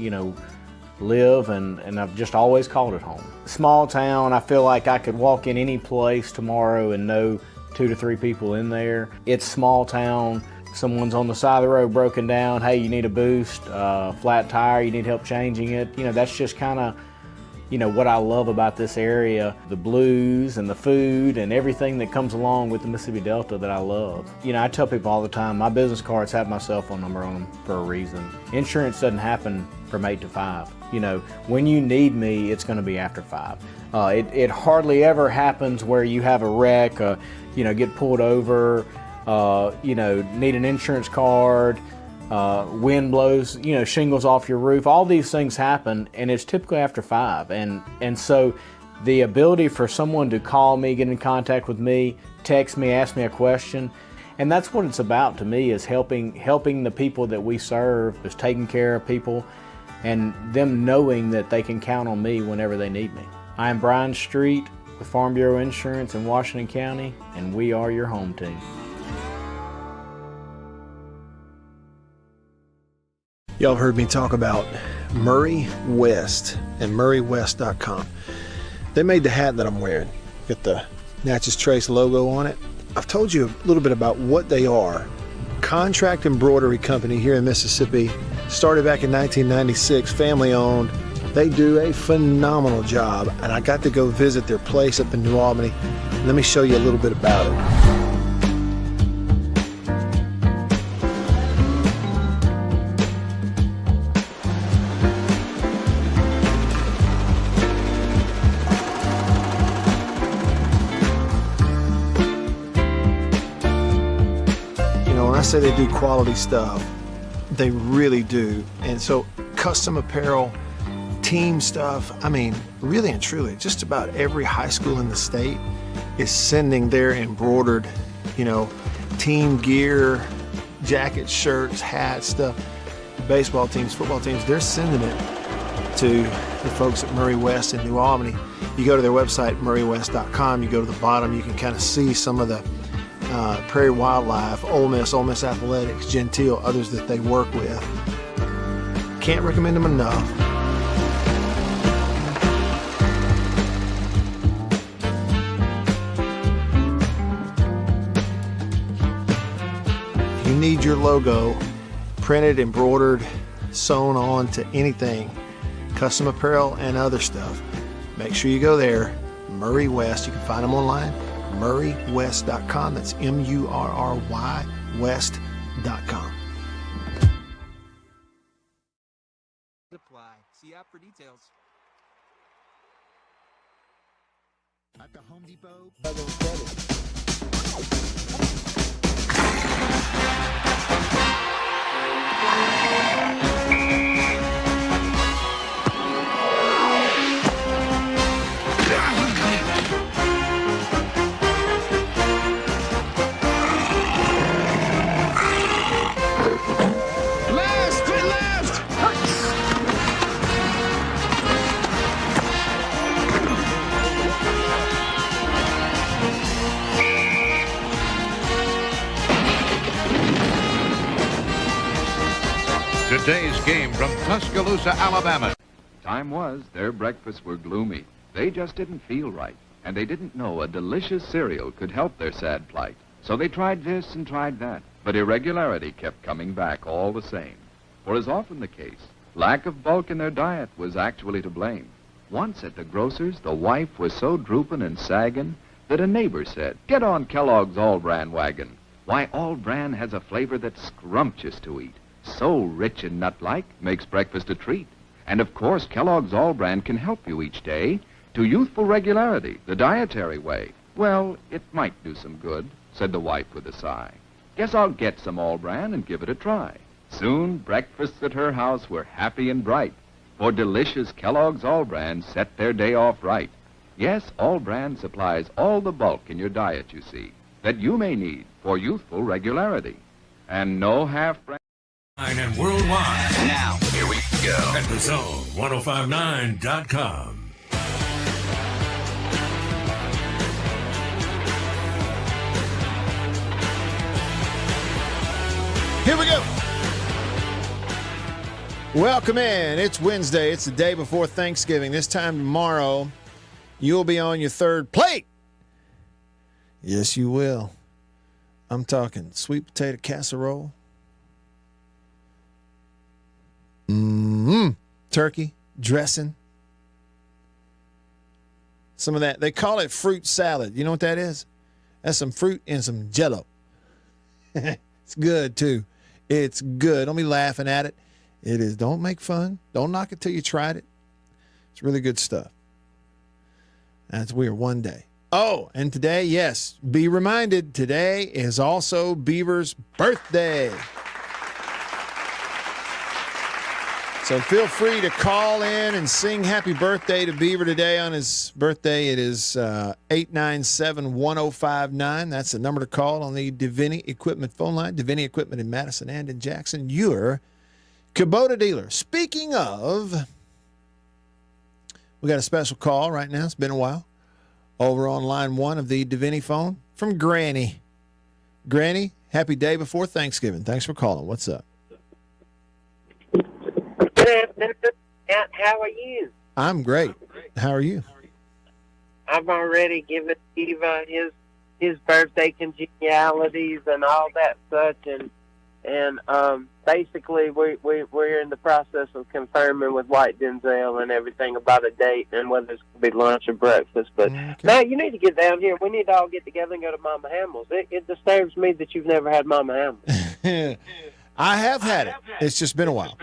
live, and I've just always called it home. Small town, I feel like I could walk in any place tomorrow and know 2 to 3 people in there. It's small town. Someone's on the side of the road broken down. Hey, you need a boost, flat tire, you need help changing it. That's just kind of, what I love about this area. The blues and the food and everything that comes along with the Mississippi Delta that I love. I tell people all the time, my business cards have my cell phone number on them for a reason. Insurance doesn't happen from 8 to 5. When you need me, it's going to be after 5. It hardly ever happens where you have a wreck, get pulled over, need an insurance card, wind blows, shingles off your roof. All these things happen, and it's typically after 5. And so the ability for someone to call me, get in contact with me, text me, ask me a question, and that's what it's about to me, is helping the people that we serve, is taking care of people, and them knowing that they can count on me whenever they need me. I am Brian Street with Farm Bureau Insurance in Washington County, and we are your home team. Y'all heard me talk about Murray West and MurrayWest.com. They made the hat that I'm wearing. Got the Natchez Trace logo on it. I've told you a little bit about what they are. Contract embroidery company here in Mississippi. Started back in 1996, family owned. They do a phenomenal job, and I got to go visit their place up in New Albany. Let me show you a little bit about it. When I say they do quality stuff, they really do. And so custom apparel, team stuff, really and truly, just about every high school in the state is sending their embroidered, team gear, jackets, shirts, hats, stuff. Baseball teams, football teams, they're sending it to the folks at Murray West in New Albany. You go to their website, MurrayWest.com, you go to the bottom, you can kind of see some of the Prairie Wildlife, Ole Miss Athletics, Gentile, others that they work with. Can't recommend them enough. If you need your logo printed, embroidered, sewn on to anything, custom apparel and other stuff, make sure you go there. Murray West, you can find them online. MurrayWest.com. That's MURRY West.com. Apply. See app for details. At the Home Depot. Today's game from Tuscaloosa, Alabama. Time was their breakfasts were gloomy. They just didn't feel right, and they didn't know a delicious cereal could help their sad plight. So they tried this and tried that, but irregularity kept coming back all the same. For as often the case, lack of bulk in their diet was actually to blame. Once at the grocer's, the wife was so drooping and sagging that a neighbor said, "Get on Kellogg's All-Bran wagon. Why, All-Bran has a flavor that's scrumptious to eat. So rich and nut-like, makes breakfast a treat. And of course, Kellogg's All-Bran can help you each day to youthful regularity, the dietary way." "Well, it might do some good," said the wife with a sigh. "Guess I'll get some All-Bran and give it a try." Soon, breakfasts at her house were happy and bright, for delicious Kellogg's All-Bran set their day off right. Yes, All-Bran supplies all the bulk in your diet, you see. that you may need for youthful regularity. And no half-brand. And worldwide. Now, here we go. At the Zone 1059.com. Here we go. Welcome in. It's Wednesday. It's the day before Thanksgiving. This time tomorrow, you'll be on your third plate. Yes, you will. I'm talking sweet potato casserole. Turkey, dressing. Some of that. They call it fruit salad. You know what that is? That's some fruit and some Jell-O. It's good, too. It's good. Don't be laughing at it. It is. Don't make fun. Don't knock it till you tried it. It's really good stuff. That's weird. One day. Oh, and today, yes, be reminded, today is also Beaver's birthday. So feel free to call in and sing happy birthday to Beaver today on his birthday. It is 897-1059. That's the number to call on the Divini Equipment phone line. Divini Equipment in Madison and in Jackson. Your Kubota dealer. Speaking of, we got a special call right now. It's been a while. Over on line 1 of the Divini phone from Granny. Granny, happy day before Thanksgiving. Thanks for calling. What's up? Good afternoon, Matt. How are you? I'm great. How are you? I've already given Eva his birthday congenialities and all that such, and basically we're in the process of confirming with White Denzel and everything about a date and whether it's going to be lunch or breakfast. But Matt, you need to get down here. We need to all get together and go to Mama Hamill's. It disturbs me that you've never had Mama Hamill's. I have had it. It's just been a while.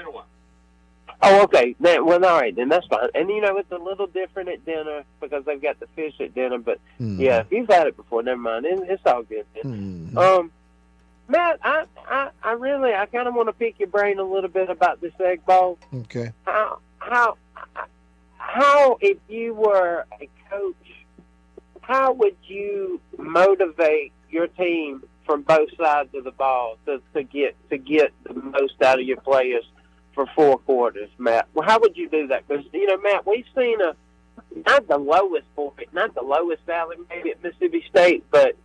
Oh, okay. Well, all right, then that's fine. And, it's a little different at dinner because they've got the fish at dinner. But, yeah, if you've had it before, never mind. It's all good. Matt, I kind of want to pick your brain a little bit about this Egg Bowl. Okay. How, if you were a coach, how would you motivate your team from both sides of the ball to get the most out of your players for 4 quarters, Matt? Well, how would you do that? Because, Matt, we've seen not the lowest valley maybe at Mississippi State, but,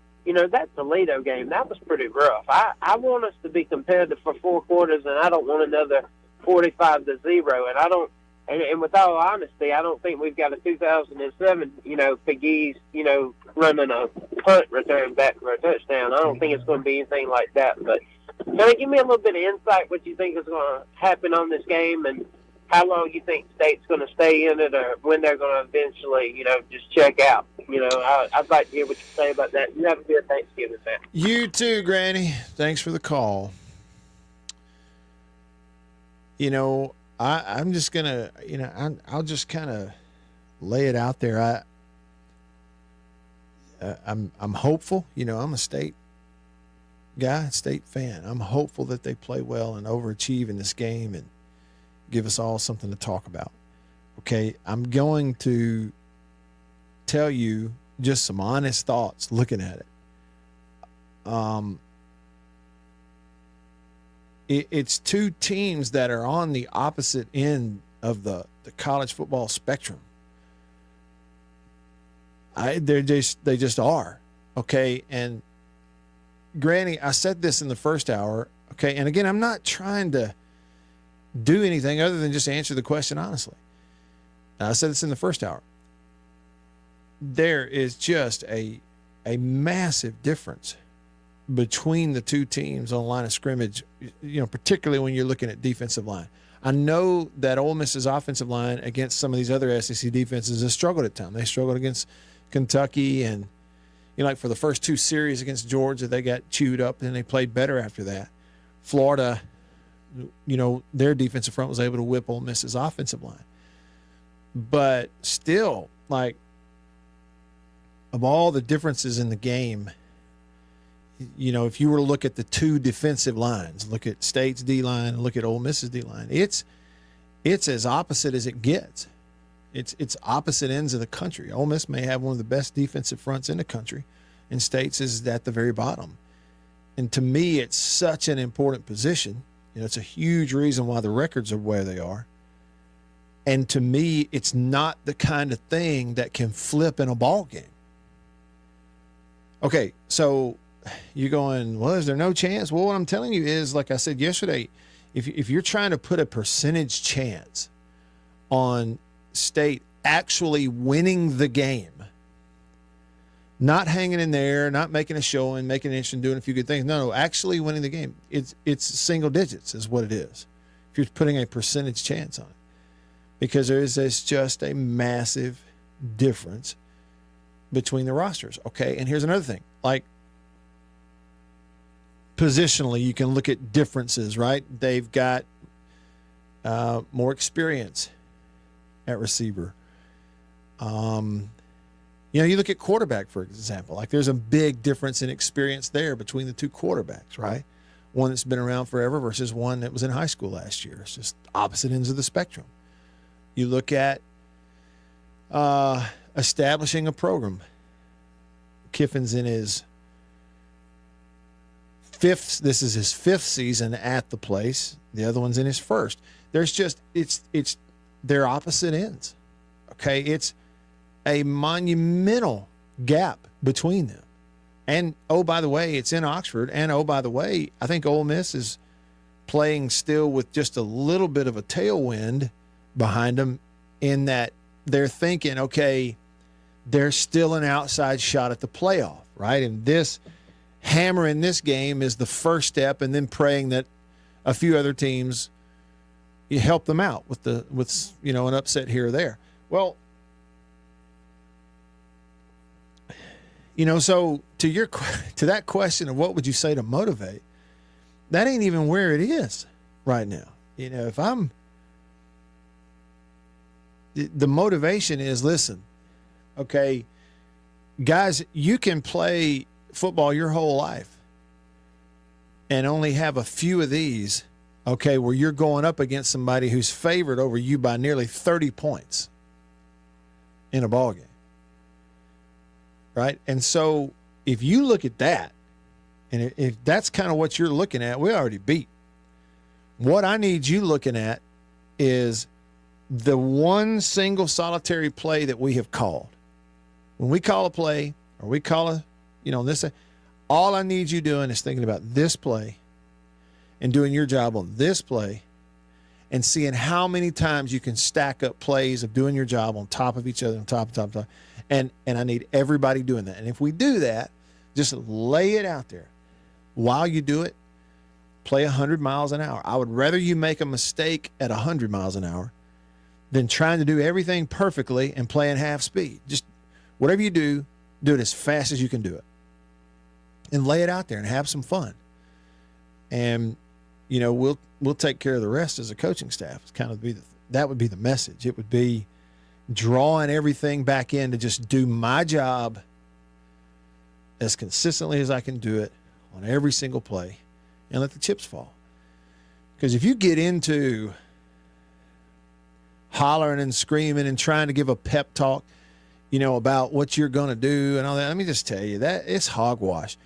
that Toledo game, that was pretty rough. I want us to be competitive for 4 quarters, and I don't want another 45-0. And with all honesty, I don't think we've got a 2007, Pegues, running a punt return back for a touchdown. I don't think it's going to be anything like that, but can you give me a little bit of insight what you think is going to happen on this game and how long you think State's going to stay in it or when they're going to eventually, just check out? I'd like to hear what you say about that. You have a good Thanksgiving, man. You too, Granny. Thanks for the call. I'm just going to, I'll just kind of lay it out there. I'm hopeful. I'm a State guy, State fan. I'm hopeful that they play well and overachieve in this game and give us all something to talk about. Okay, I'm going to tell you just some honest thoughts looking at it. It's two teams that are on the opposite end of the college football spectrum. They just are. Okay, and Granny, I said this in the first hour, okay, and again, I'm not trying to do anything other than just answer the question honestly. I said this in the first hour. There is just a massive difference between the two teams on the line of scrimmage, particularly when you're looking at defensive line. I know that Ole Miss's offensive line against some of these other SEC defenses has struggled at times. They struggled against Kentucky and, like for the first 2 series against Georgia, they got chewed up and they played better after that. Florida, their defensive front was able to whip Ole Miss's offensive line. But still, of all the differences in the game, if you were to look at the 2 defensive lines, look at State's D-line and look at Ole Miss's D-line, it's as opposite as it gets. It's opposite ends of the country. Ole Miss may have one of the best defensive fronts in the country. and State's is at the very bottom. And to me, it's such an important position. It's a huge reason why the records are where they are. And to me, it's not the kind of thing that can flip in a ball game. Okay, so you're going, well, is there no chance? Well, what I'm telling you is, like I said yesterday, if you're trying to put a percentage chance on State actually winning the game, not hanging in there, not making a showing, making an interesting, doing a few good things. No, actually winning the game. It's single digits is what it is. If you're putting a percentage chance on it. Because there's just a massive difference between the rosters. Okay, and here's another thing. Like, positionally, you can look at differences, right? They've got more experience at receiver. You look at quarterback, for example. Like, there's a big difference in experience there between the two quarterbacks, right? One that's been around forever versus one that was in high school last year. It's just opposite ends of the spectrum. You look at establishing a program. Kiffin's in his fifth. This is his fifth season at the place. The other one's in his first. There's just it's they're opposite ends. Okay, it's a monumental gap between them. And oh, by the way, it's in Oxford. And oh, by the way, I think Ole Miss is playing still with just a little bit of a tailwind behind them, in that they're thinking, okay, there's still an outside shot at the playoff, right? And this hammer in this game is the first step, and then praying that a few other teams you help them out with an upset here or there. Well, so to that question of what would you say to motivate, that ain't even where it is right now. If I'm the motivation is, listen, okay, guys, you can play football your whole life and only have a few of these, okay, where you're going up against somebody who's favored over you by nearly 30 points in a ball game, right? And so if you look at that, and if that's kind of what you're looking at, we already beat. What I need you looking at is the one single solitary play that we have called. When we call a play, or we call this, all I need you doing is thinking about this play and doing your job on this play and seeing how many times you can stack up plays of doing your job on top of each other, on top. And I need everybody doing that. And if we do that, just lay it out there. While you do it, play 100 miles an hour. I would rather you make a mistake at 100 miles an hour than trying to do everything perfectly and playing half speed. Just whatever you do it as fast as you can do it. And lay it out there and have some fun. And, we'll take care of the rest as a coaching staff. It's kind of that would be the message. It would be drawing everything back in to just do my job as consistently as I can do it on every single play and let the chips fall. Because if you get into hollering and screaming and trying to give a pep talk, about what you're going to do and all that, let me just tell you that it's hogwash.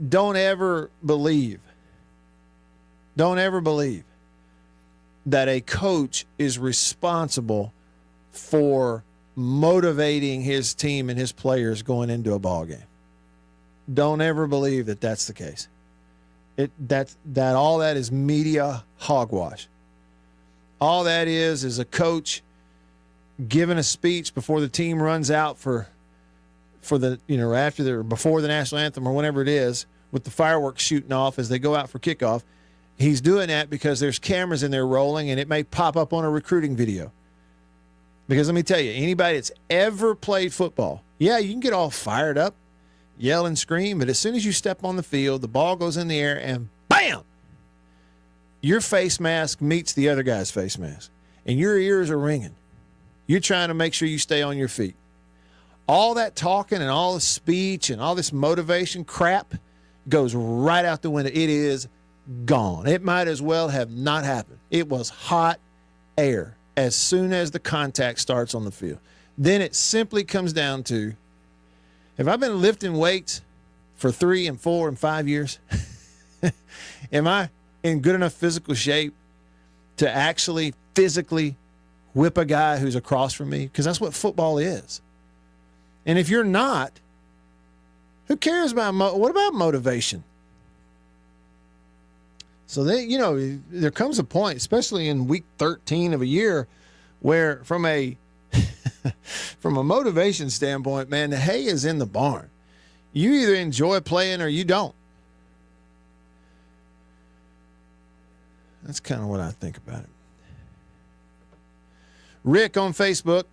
Don't ever believe that a coach is responsible for motivating his team and his players going into a ball game. Don't ever believe that that's the case. That all that is media hogwash. All that is a coach giving a speech before the team runs out for the before the national anthem or whenever it is, with the fireworks shooting off as they go out for kickoff. He's doing that because there's cameras in there rolling, and it may pop up on a recruiting video. Because let me tell you, anybody that's ever played football, yeah, you can get all fired up, yell and scream, but as soon as you step on the field, the ball goes in the air and bam, your face mask meets the other guy's face mask, and your ears are ringing. You're trying to make sure you stay on your feet. All that talking and all the speech and all this motivation crap goes right out the window. It is gone. It might as well have not happened. It was hot air as soon as the contact starts on the field. Then it simply comes down to, have I been lifting weights for 3 and 4 and 5 years? Am I in good enough physical shape to actually physically whip a guy who's across from me? Because that's what football is. And if you're not, who cares about what about motivation? So there comes a point, especially in week 13 of a year, where from a motivation standpoint, man, the hay is in the barn. You either enjoy playing or you don't. That's kind of what I think about it. Rick on Facebook,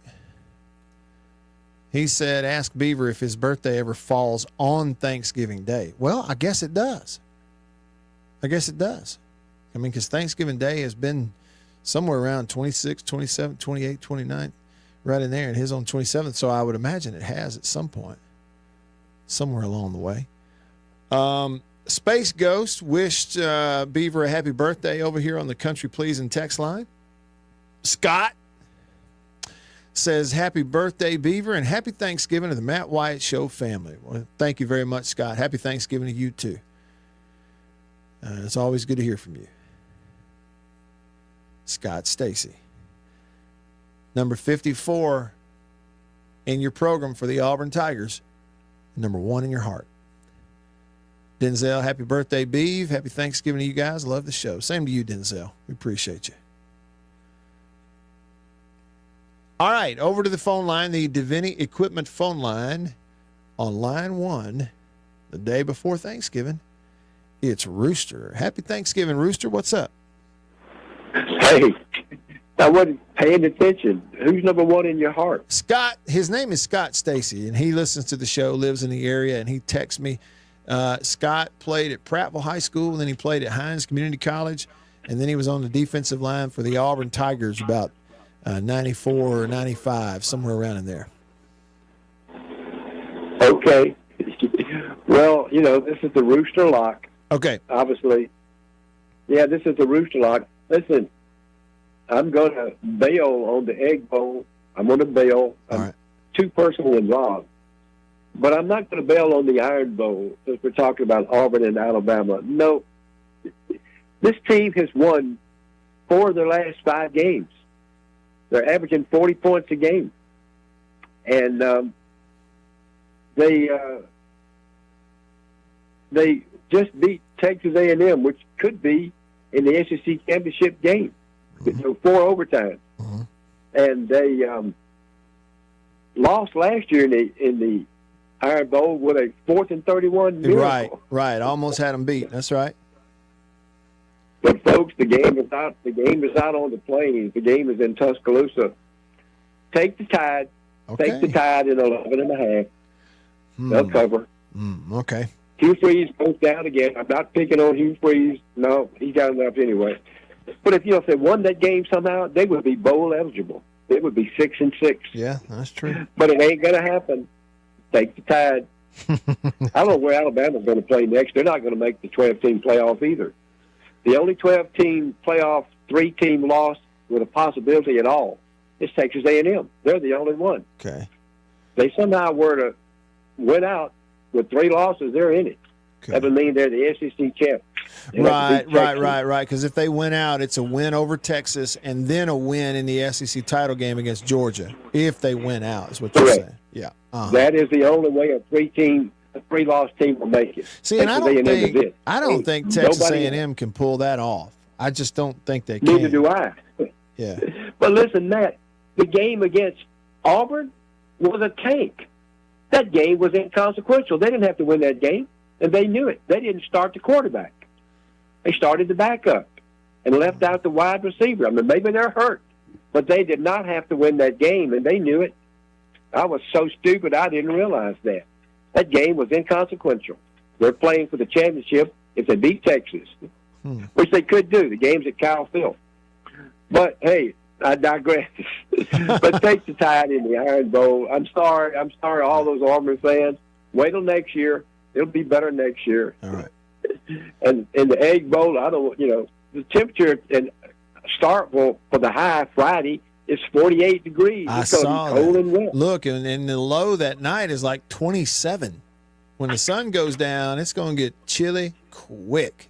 he said, ask Beaver if his birthday ever falls on Thanksgiving Day. Well, I guess it does. I mean, because Thanksgiving Day has been somewhere around 26, 27, 28, 29, right in there, and his on 27th. So I would imagine it has at some point, somewhere along the way. Space Ghost wished Beaver a happy birthday over here on the Country Pleasing text line. Scott says, happy birthday, Beaver, and happy Thanksgiving to the Matt Wyatt Show family. Well, thank you very much, Scott. Happy Thanksgiving to you, too. It's always good to hear from you. Scott Stacy. Number 54 in your program for the Auburn Tigers. Number 1 in your heart. Denzel, happy birthday, Beav. Happy Thanksgiving to you guys. Love the show. Same to you, Denzel. We appreciate you. All right, over to the phone line, the Divinity Equipment phone line. On line 1, the day before Thanksgiving, it's Rooster. Happy Thanksgiving, Rooster. What's up? Hey, I wasn't paying attention. Who's number 1 in your heart? Scott. His name is Scott Stacy, and he listens to the show, lives in the area, and he texts me. Scott played at Prattville High School, and then he played at Hines Community College, and then he was on the defensive line for the Auburn Tigers about 94 or 95, somewhere around in there. Okay. Well, this is the Rooster Lock. Okay. Obviously. Yeah, this is the Rooster Lock. Listen, I'm going to bail on the Egg Bowl. I'm going to bail. I'm too personal involved. But I'm not going to bail on the Iron Bowl since we're talking about Auburn and Alabama. No. This team has won 4 of their last 5 games. They're averaging 40 points a game. And they just beat Texas A&M, which could be in the SEC championship game. So 4 overtimes. And they lost last year in the Iron Bowl with a 4th and 31 miracle. Right. Almost had them beat. That's right. But folks, the game is not on the plains. The game is in Tuscaloosa. Take the Tide. Okay. Take the Tide in 11.5. They'll cover. Okay. Hugh Freeze goes down again. I'm not picking on Hugh Freeze. No, he's got enough anyway. But if they won that game somehow, they would be bowl eligible. They would be 6-6. Yeah, that's true. But it ain't going to happen. Take the Tide. I don't know where Alabama's going to play next. They're not going to make the 12-team playoff either. The only 12-team playoff 3-team loss with a possibility at all is Texas A&M. They're the only one. Okay. They somehow were to win out with 3 losses, they're in it. Okay. That would mean they're the SEC champ. Right. Because if they win out, it's a win over Texas and then a win in the SEC title game against Georgia. If they win out, is what you're saying. Yeah. That is the only way a 3-loss team will make it. See, and I don't think Texas A&M can pull that off. I just don't think they can. Neither do I. Yeah. But listen, Matt, the game against Auburn was a tank. That game was inconsequential. They didn't have to win that game, and they knew it. They didn't start the quarterback. They started the backup and left out the wide receiver. I mean, maybe they're hurt, but they did not have to win that game, and they knew it. I was so stupid I didn't realize that. That game was inconsequential. They're playing for the championship if they beat Texas, which they could do. The game's at Kyle Field. But, hey, I digress. But take the Tide in the Iron Bowl. I'm sorry, all those Auburn fans. Wait till next year. It'll be better next year. All right. And in the Egg Bowl, the temperature in Starkville for the high Friday is 48 degrees. I saw cold and wet. Look, and the low that night is like 27 when the sun goes down, it's going to get chilly quick.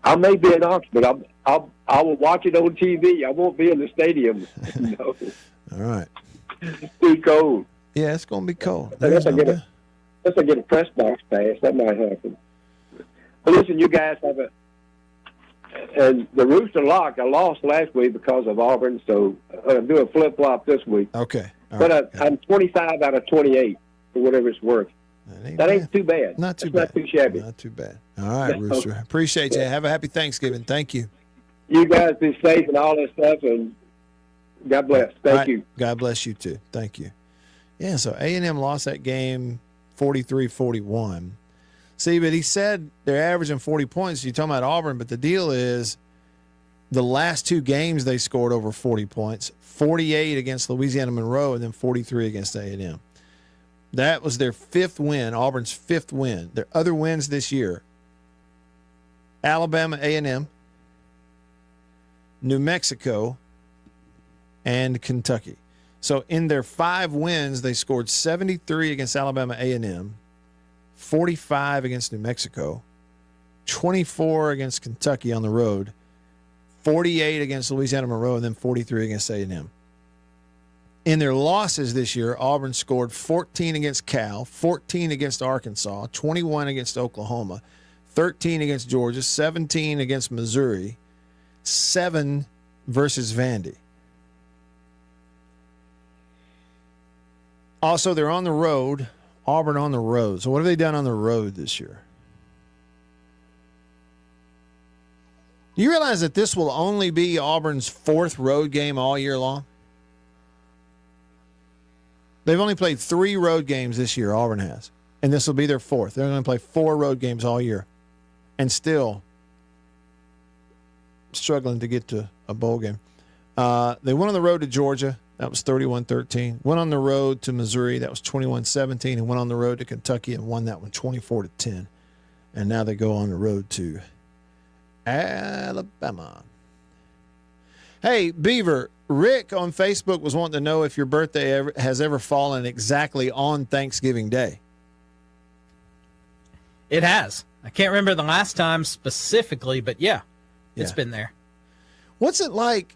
I may be in Oxford. I will watch it on TV. I won't be in the stadium. No. All right. It's too cold. Yeah, it's going to be cold. Unless I get a press box pass, that might happen. But listen, you guys have a. And the Rooster Lock, I lost last week because of Auburn, so I'm going to do a flip-flop this week. Okay. All But right. I'm 25 out of 28, or whatever it's worth. That ain't too bad. Not too That's bad. Not too shabby. Not too bad. All right, Rooster. Appreciate you. Have a happy Thanksgiving. Thank you. You guys be safe and all that stuff, and God bless. Thank you. God bless you, too. Thank you. Yeah, so A&M lost that game 43-41. See, but he said they're averaging 40 points. You're talking about Auburn, but the deal is the last two games they scored over 40 points, 48 against Louisiana Monroe and then 43 against A&M. That was their fifth win, Auburn's fifth win. Their other wins this year, Alabama A&M, New Mexico, and Kentucky. So in their 5 wins, they scored 73 against Alabama A&M, 45 against New Mexico, 24 against Kentucky on the road, 48 against Louisiana Monroe, and then 43 against A&M. In their losses this year, Auburn scored 14 against Cal, 14 against Arkansas, 21 against Oklahoma, 13 against Georgia, 17 against Missouri, 7 versus Vandy. Also, they're on the road. Auburn on the road. So what have they done on the road this year? You realize that this will only be Auburn's 4th road game all year long? They've only played 3 road games this year, Auburn has. And this will be their 4th. They're going to play 4 road games all year. And still struggling to get to a bowl game. They went on the road to Georgia. That was 31-13. Went on the road to Missouri. That was 21-17. And went on the road to Kentucky and won that one 24-10. And now they go on the road to Alabama. Hey, Beaver, Rick on Facebook was wanting to know if your birthday has ever fallen exactly on Thanksgiving Day. It has. I can't remember the last time specifically, but yeah, it's been there. What's it like?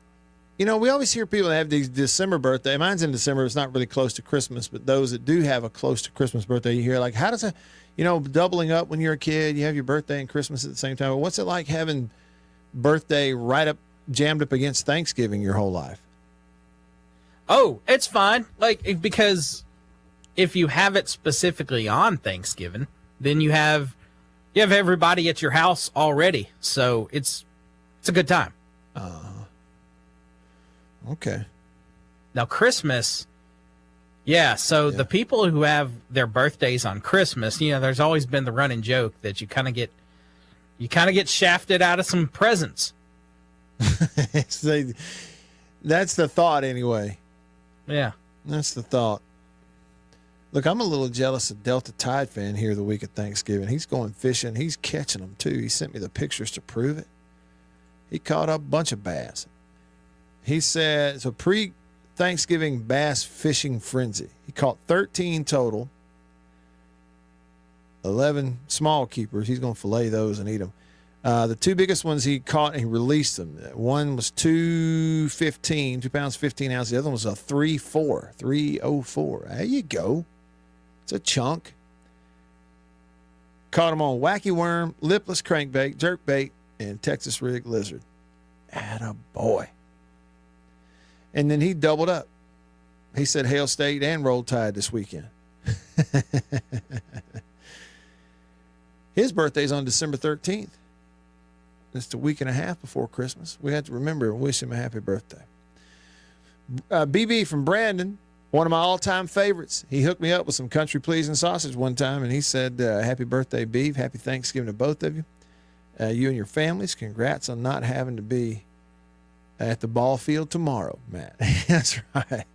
You know, we always hear people that have these December birthday. Mine's in December. It's not really close to Christmas, but those that do have a close to Christmas birthday, you hear like, how does it, you know, doubling up when you're a kid, you have your birthday and Christmas at the same time. What's it like having birthday right up, jammed up against Thanksgiving your whole life? Oh, it's fine. Like, because if you have it specifically on Thanksgiving, then you have everybody at your house already. So it's a good time. Okay. Now Christmas, so the people who have their birthdays on Christmas, you know, there's always been the running joke that you kind of get shafted out of some presents. That's the thought anyway. Yeah. That's the thought. Look, I'm a little jealous of Delta Tide fan here the week of Thanksgiving. He's going fishing. He's catching them, too. He sent me the pictures to prove it. He caught up a bunch of bass. He said it's a pre-Thanksgiving bass fishing frenzy. He caught 13 total, 11 small keepers. He's going to fillet those and eat them. The 2 biggest ones he caught, and he released them. One was 2 pounds, 15 ounces. The other one was a 304. There you go. It's a chunk. Caught them on wacky worm, lipless crankbait, jerkbait, and Texas rig lizard. Attaboy. And then he doubled up. He said Hail State and Roll Tide this weekend. His birthday's on December 13th. It's a week and a half before Christmas. We have to remember and wish him a happy birthday. BB from Brandon, one of my all-time favorites. He hooked me up with some country pleasing sausage one time, and he said, happy birthday, Beef. Happy Thanksgiving to both of you. You and your families, congrats on not having to be at the ball field tomorrow, Matt. That's right.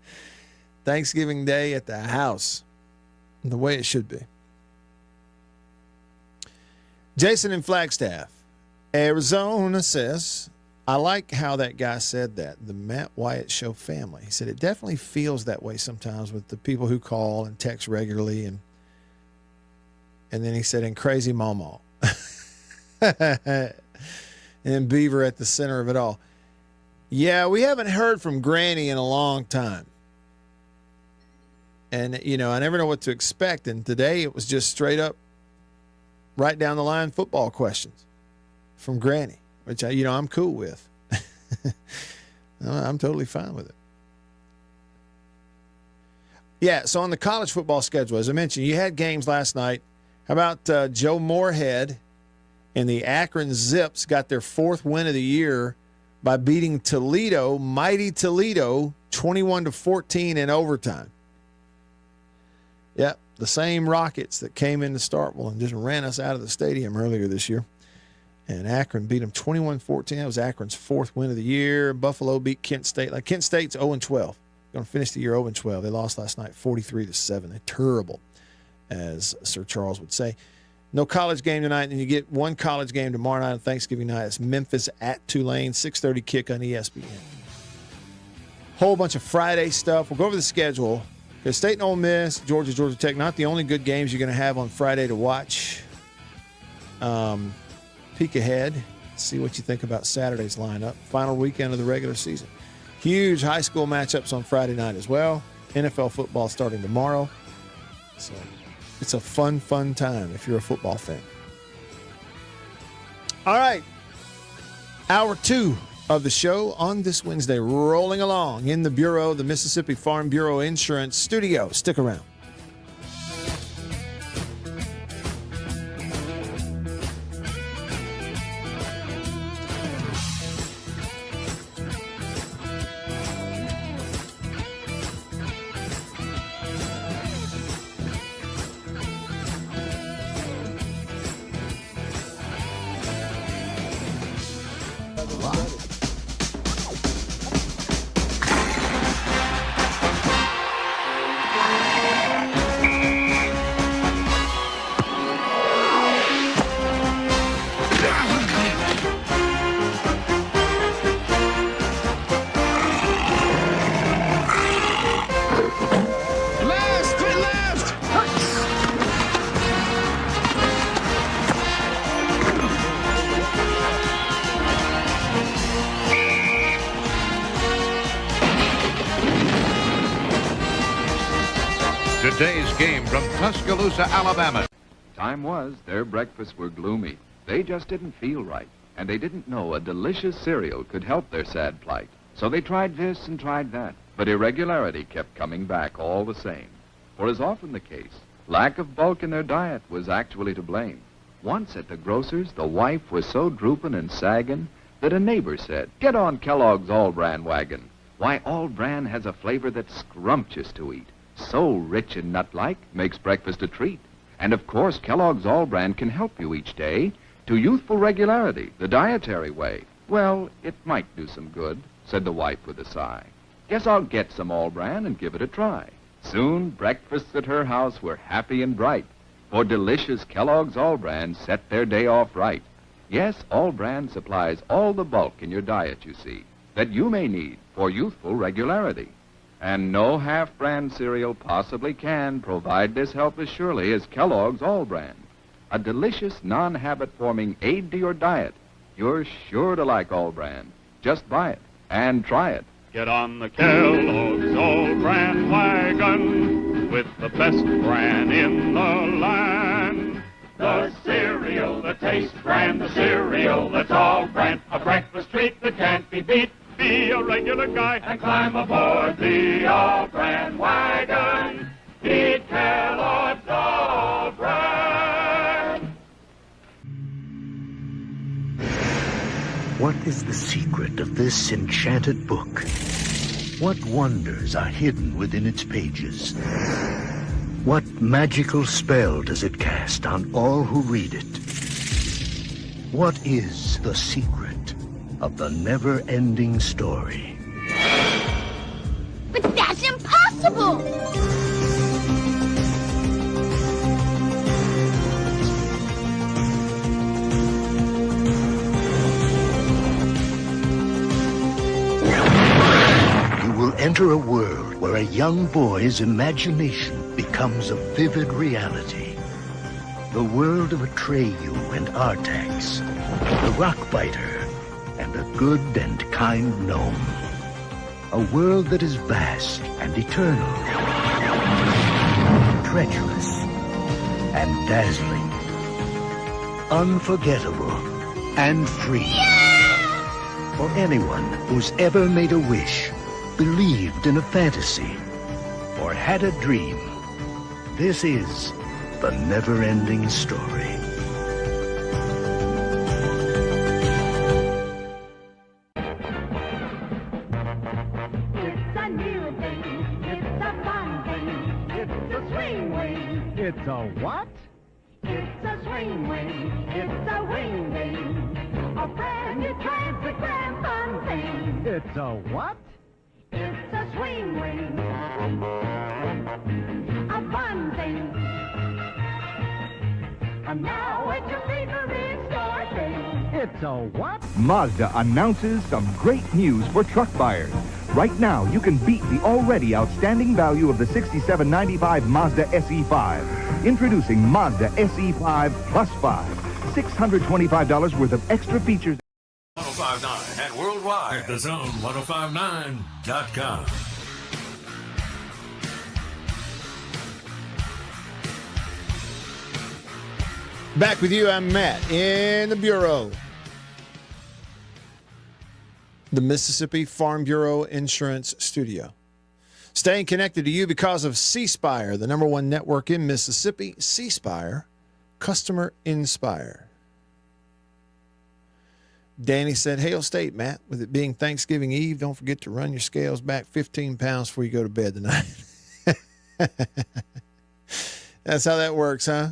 Thanksgiving Day at the house, the way it should be. Jason in Flagstaff, Arizona says, I like how that guy said that, the Matt Wyatt Show family. He said it definitely feels that way sometimes with the people who call and text regularly. And then he said, and Crazy Mama. And Beaver at the center of it all. Yeah, we haven't heard from Granny in a long time. And, you know, I never know what to expect. And today it was just straight up, right down the line football questions from Granny, which, I'm cool with. I'm totally fine with it. Yeah, so on the college football schedule, as I mentioned, you had games last night. How about Joe Moorhead and the Akron Zips got their 4th win of the year by beating Toledo, mighty Toledo, 21-14 in overtime. Yep, the same Rockets that came into Starkville and just ran us out of the stadium earlier this year. And Akron beat them 21-14. That was Akron's 4th win of the year. Buffalo beat Kent State. Like Kent State's 0-12. Going to finish the year 0-12. They lost last night 43-7. They're terrible, as Sir Charles would say. No college game tonight, and you get one college game tomorrow night on Thanksgiving night. It's Memphis at Tulane, 6:30 kick on ESPN. Whole bunch of Friday stuff. We'll go over the schedule. Because State and Ole Miss, Georgia Tech, not the only good games you're going to have on Friday to watch. Peek ahead, see what you think about Saturday's lineup. Final weekend of the regular season. Huge high school matchups on Friday night as well. NFL football starting tomorrow. So it's a fun time if you're a football fan. All right. Hour 2 of the show on this Wednesday, rolling along in the Bureau, the Mississippi Farm Bureau Insurance Studio. Stick around. Today's game from Tuscaloosa, Alabama. Time was their breakfasts were gloomy. They just didn't feel right, and they didn't know a delicious cereal could help their sad plight. So they tried this and tried that, but irregularity kept coming back all the same. For as often the case, lack of bulk in their diet was actually to blame. Once at the grocer's, the wife was so drooping and sagging that a neighbor said, "Get on Kellogg's All-Bran wagon. Why, All-Bran has a flavor that's scrumptious to eat. So rich and nut-like, makes breakfast a treat. And of course, Kellogg's All-Bran can help you each day to youthful regularity, the dietary way." "Well, it might do some good," said the wife with a sigh. "Guess I'll get some All-Bran and give it a try." Soon, breakfasts at her house were happy and bright, for delicious Kellogg's All-Bran set their day off right. Yes, All-Bran supplies all the bulk in your diet, you see, that you may need for youthful regularity. And no half-brand cereal possibly can provide this help as surely as Kellogg's All-Bran. A delicious, non-habit-forming aid to your diet. You're sure to like All-Bran. Just buy it and try it. Get on the Kellogg's All-Bran wagon with the best bran in the land. The cereal that tastes grand, the cereal that's All-Bran, a breakfast treat that can't be beat. Be a regular guy and climb aboard the All-Bran wagon. Eat Kellogg's All-Bran. What is the secret of this enchanted book? What wonders are hidden within its pages? What magical spell does it cast on all who read it? What is the secret of the never-ending story? But that's impossible! Enter a world where a young boy's imagination becomes a vivid reality. The world of Atreyu and Artax, the Rockbiter, and a good and kind gnome. A world that is vast and eternal, treacherous and dazzling, unforgettable and free. For anyone who's ever made a wish, believed in a fantasy, or had a dream, this is the never-ending story. It's a new thing. It's a fun thing. It's a swing wing. It's a what? It's a swing wing. It's a wing wing. A brand new transgram fun thing. It's a what? It's a swing wing. A fun thing. And now it's your favorite store thing. It's a what? Mazda announces some great news for truck buyers. Right now, you can beat the already outstanding value of the $67.95 Mazda SE5. Introducing Mazda SE5 Plus 5. $625 worth of extra features. 1059 and worldwide at thezone1059.com. Back with you, I'm Matt in the Bureau. The Mississippi Farm Bureau Insurance Studio. Staying connected to you because of C-Spire, the #1 network in Mississippi. C-Spire, customer inspired. Danny said, Hail State, Matt. With it being Thanksgiving Eve, don't forget to run your scales back 15 pounds before you go to bed tonight. That's how that works, huh?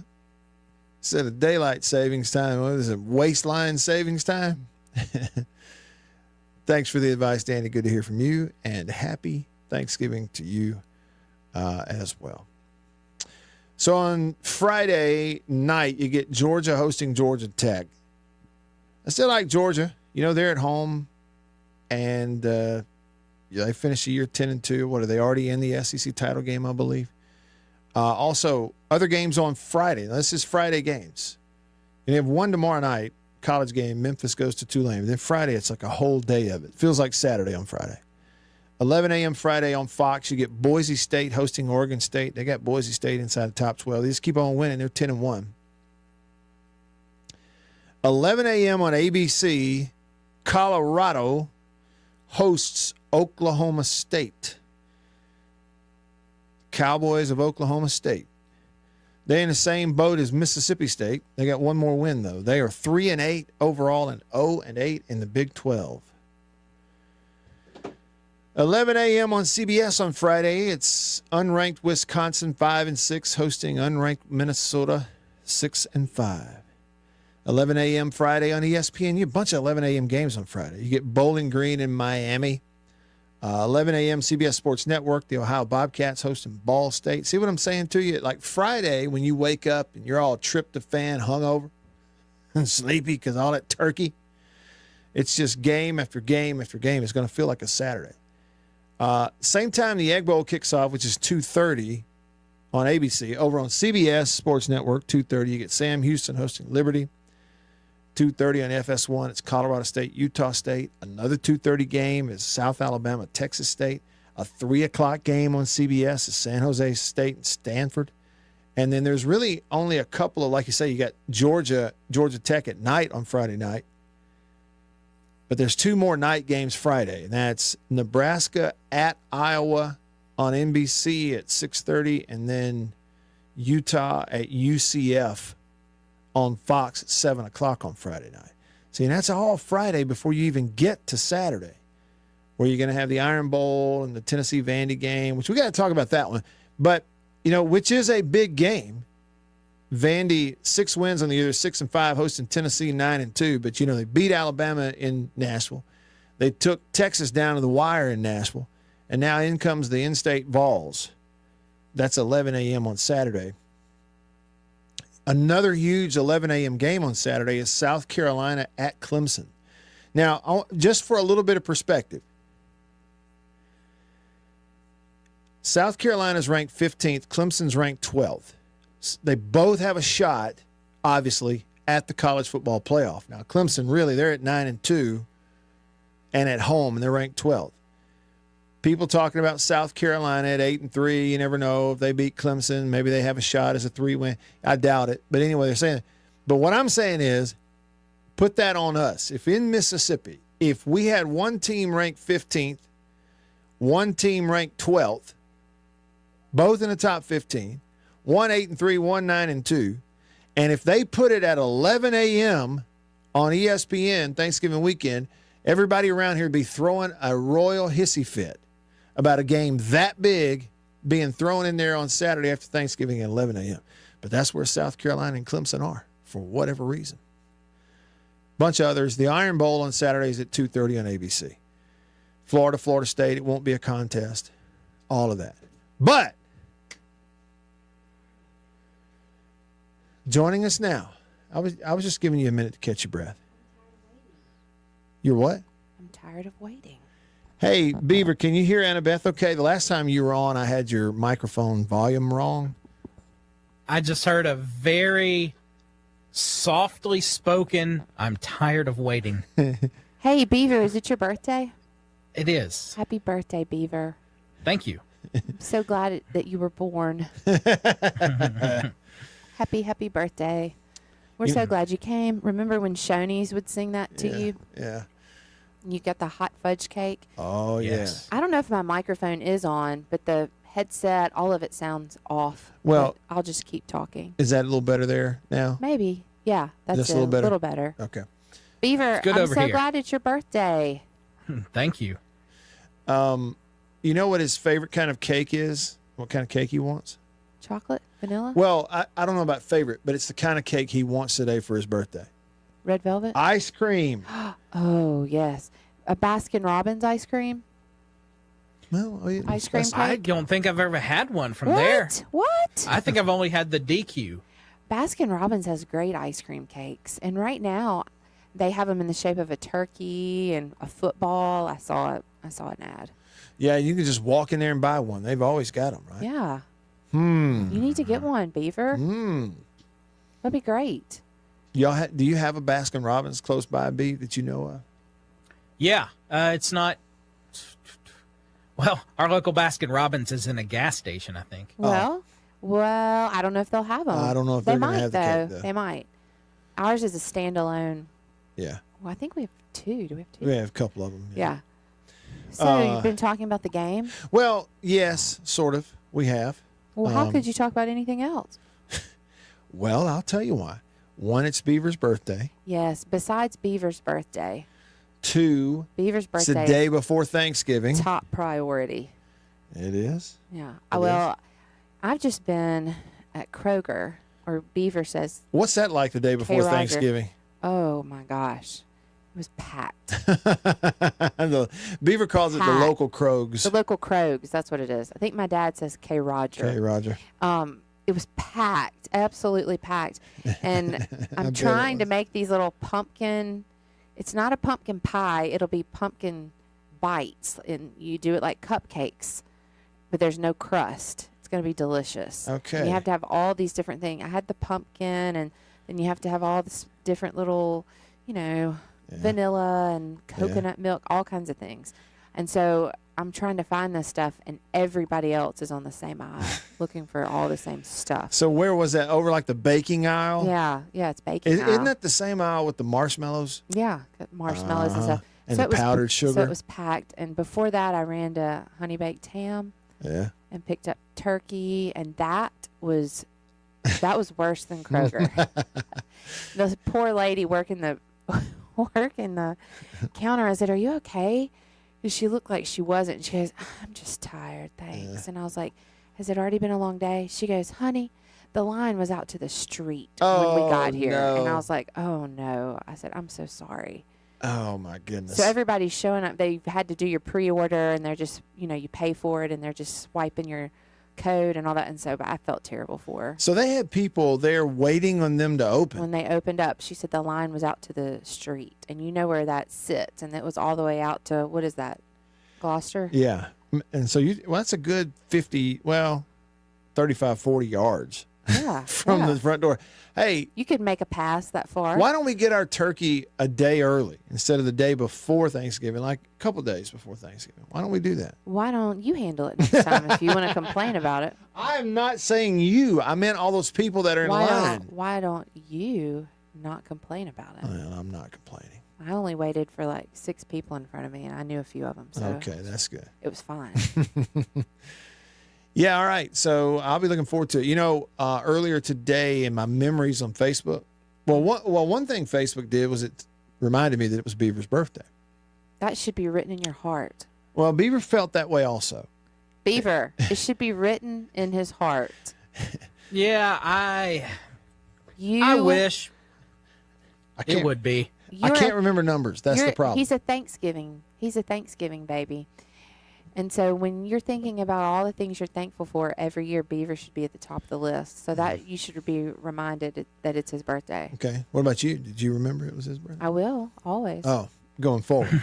Instead of daylight savings time, what is it, waistline savings time? Thanks for the advice, Danny. Good to hear from you, and happy Thanksgiving to you as well. So on Friday night, you get Georgia hosting Georgia Tech. I still like Georgia. You know, they're at home, and they finished the year 10-2. What are they already in the SEC title game, I believe? Also, other games on Friday. Now, this is Friday games. And you have one tomorrow night, college game. Memphis goes to Tulane. Then Friday, it's like a whole day of it. Feels like Saturday on Friday. 11 a.m. Friday on Fox, you get Boise State hosting Oregon State. They got Boise State inside the top 12. They just keep on winning. They're 10-1. 11 a.m. on ABC, Colorado hosts Oklahoma State. Cowboys of Oklahoma State. They're in the same boat as Mississippi State. They got one more win, though. They are 3-8 overall and 0-8 in the Big 12. 11 a.m. on CBS on Friday. It's unranked Wisconsin 5-6 hosting unranked Minnesota 6-5. 11 a.m. Friday on ESPN. You a bunch of 11 a.m. games on Friday. You get Bowling Green in Miami. 11 a.m. CBS Sports Network. The Ohio Bobcats hosting Ball State. See what I'm saying to you? Like Friday, when you wake up and you're all tryptophan, hungover, and sleepy because all that turkey, it's just game after game after game. It's going to feel like a Saturday. Same time the Egg Bowl kicks off, which is 2:30 on ABC. Over on CBS Sports Network, 2:30, you get Sam Houston hosting Liberty. 2:30 on FS1, it's Colorado State, Utah State. Another 2:30 game is South Alabama, Texas State. A 3 o'clock game on CBS is San Jose State and Stanford. And then there's really only a couple of, like you say, you got Georgia Tech at night on Friday night. But there's 2 more night games Friday, and that's Nebraska at Iowa on NBC at 6:30, and then Utah at UCF on Fox at 7 o'clock on Friday night. See, and that's all Friday before you even get to Saturday, where you're going to have the Iron Bowl and the Tennessee Vandy game, which we got to talk about that one. But, you know, which is a big game. Vandy, 6 wins on the year, 6-5, hosting Tennessee 9-2. But, you know, they beat Alabama in Nashville. They took Texas down to the wire in Nashville. And now in comes the in-state Vols. That's 11 a.m. on Saturday. Another huge 11 a.m. game on Saturday is South Carolina at Clemson. Now, just for a little bit of perspective, South Carolina's ranked 15th. Clemson's ranked 12th. They both have a shot, obviously, at the college football playoff. Now, Clemson, really, they're at 9-2 and at home, and they're ranked 12th. People talking about South Carolina at 8-3. You never know if they beat Clemson. Maybe they have a shot as a 3-win. I doubt it. But anyway, they're saying it. But what I'm saying is, put that on us. If in Mississippi, if we had one team ranked 15th, one team ranked 12th, both in the top 15, one 8-3, one 9-2, and if they put it at 11 a.m. on ESPN Thanksgiving weekend, everybody around here would be throwing a royal hissy fit about a game that big being thrown in there on Saturday after Thanksgiving at 11 a.m. But that's where South Carolina and Clemson are for whatever reason. Bunch of others. The Iron Bowl on Saturdays at 2:30 on ABC. Florida State, it won't be a contest. All of that. But joining us now, I was just giving you a minute to catch your breath. You're what? I'm tired of waiting. Hey, Beaver, can you hear Annabeth okay? The last time you were on, I had your microphone volume wrong. I just heard a very softly spoken, I'm tired of waiting. Hey, Beaver, is it your birthday? It is. Happy birthday, Beaver. Thank you. I'm so glad that you were born. Happy birthday. We're so glad you came. Remember when Shoney's would sing that to you? Yeah. You got the hot fudge cake? Oh, yes. I don't know if my microphone is on, but the headset, all of it sounds off. Well, I'll just keep talking. Is that a little better there now? Maybe. Yeah, that's Just a little better. Okay. Beaver, good I'm over so here. glad it's your birthday. Thank you. You know what his favorite kind of cake is? What kind of cake he wants? Chocolate? Vanilla? Well, I don't know about favorite, but it's the kind of cake he wants today for his birthday. Red velvet? Ice cream. Oh, yes. A Baskin-Robbins ice cream? Well, ice cream cake? I don't think I've ever had one from What? there. What? I think I've only had the DQ. Baskin-Robbins has great ice cream cakes. And right now, they have them in the shape of a turkey and a football. I saw an ad. Yeah, you can just walk in there and buy one. They've always got them, right? Yeah. You You need to get one, Beaver. That'd be great. Y'all do you have a Baskin Robbins close by, B, that you know of? Yeah, it's not. Well, our local Baskin Robbins is in a gas station, I think. Well, I don't know if they'll have them. I don't know if they they're gonna might, have the cake, though. They might. Ours is a standalone. Yeah. Well, I think we have two. Do we have two? We have a couple of them. Yeah. So you've been talking about the game? Well, yes, sort of. We have. Well, how could you talk about anything else? Well, I'll tell you why. One, it's Beaver's birthday. Yes, besides Beaver's birthday. Two, Beaver's it's the birthday. day before Thanksgiving. Top priority. It is? Yeah. It Well, I've just been at Kroger, or Beaver says. What's that like the day before Roger. Thanksgiving? Oh, my gosh. It was packed. The Beaver calls it the Packed. local Krogs. The local Krogs, that's what it is. I think my dad says K. Roger. Okay, Roger. It was packed, absolutely packed. And I I'm bet it trying to was. make these little pumpkin. It's not a pumpkin pie. It'll be pumpkin bites, and you do it like cupcakes, but there's no crust. It's going to be delicious. Okay. And you have to have all these different things. I had the pumpkin, and then you have to have all this different little, vanilla and coconut milk, all kinds of things. And so I'm trying to find this stuff, and everybody else is on the same aisle looking for all the same stuff. So where was that? Over like the baking aisle? Yeah, it's baking aisle. Isn't that the same aisle with the marshmallows? Yeah, got marshmallows and stuff. And So the it was- powdered sugar? So it was packed. And before that, I ran to Honey Baked Ham. Yeah. And picked up turkey, and that was worse than Kroger. The poor lady working the counter. I said, "Are you okay?" Because she looked like she wasn't. She goes, "I'm just tired, thanks." And I was like, "Has it already been a long day?" She goes, "Honey, the line was out to the street when we got here." no. And I was like, "Oh no!" I said, "I'm so sorry." Oh my goodness. So everybody's showing up. They've had to do your pre-order, and they're just, you pay for it, and they're just swiping your code and all that. And so, but I felt terrible for her. So they had people there waiting on them to open. When they opened up, she said the line was out to the street, and you know where that sits, and it was all the way out to, what is that, Gloucester? Yeah. And so that's a good 35, 40 yards Yeah. from the front door. Hey, You could make a pass that far. why don't we get our turkey a day early instead of the day before Thanksgiving, like a couple days before Thanksgiving? Why don't we do that? Why don't you handle it next time if you want to complain about it? I am not saying you. I meant all those people that are in line. Why don't you not complain about it? Well, I'm not complaining. I only waited for like 6 people in front of me, and I knew a few of them. So Okay, that's good. It was fine. Yeah, all right. So I'll be looking forward to it. Earlier today in my memories on Facebook, one thing Facebook did was it reminded me that it was Beaver's birthday. That should be written in your heart. Well, Beaver felt that way also. Beaver, it should be written in his heart. Yeah, I wish it would be. I can't remember numbers. That's the problem. He's a Thanksgiving baby. And so when you're thinking about all the things you're thankful for every year, Beaver should be at the top of the list. So that you should be reminded that it's his birthday. Okay. What about you? Did you remember it was his birthday? I will, always. Oh, going forward.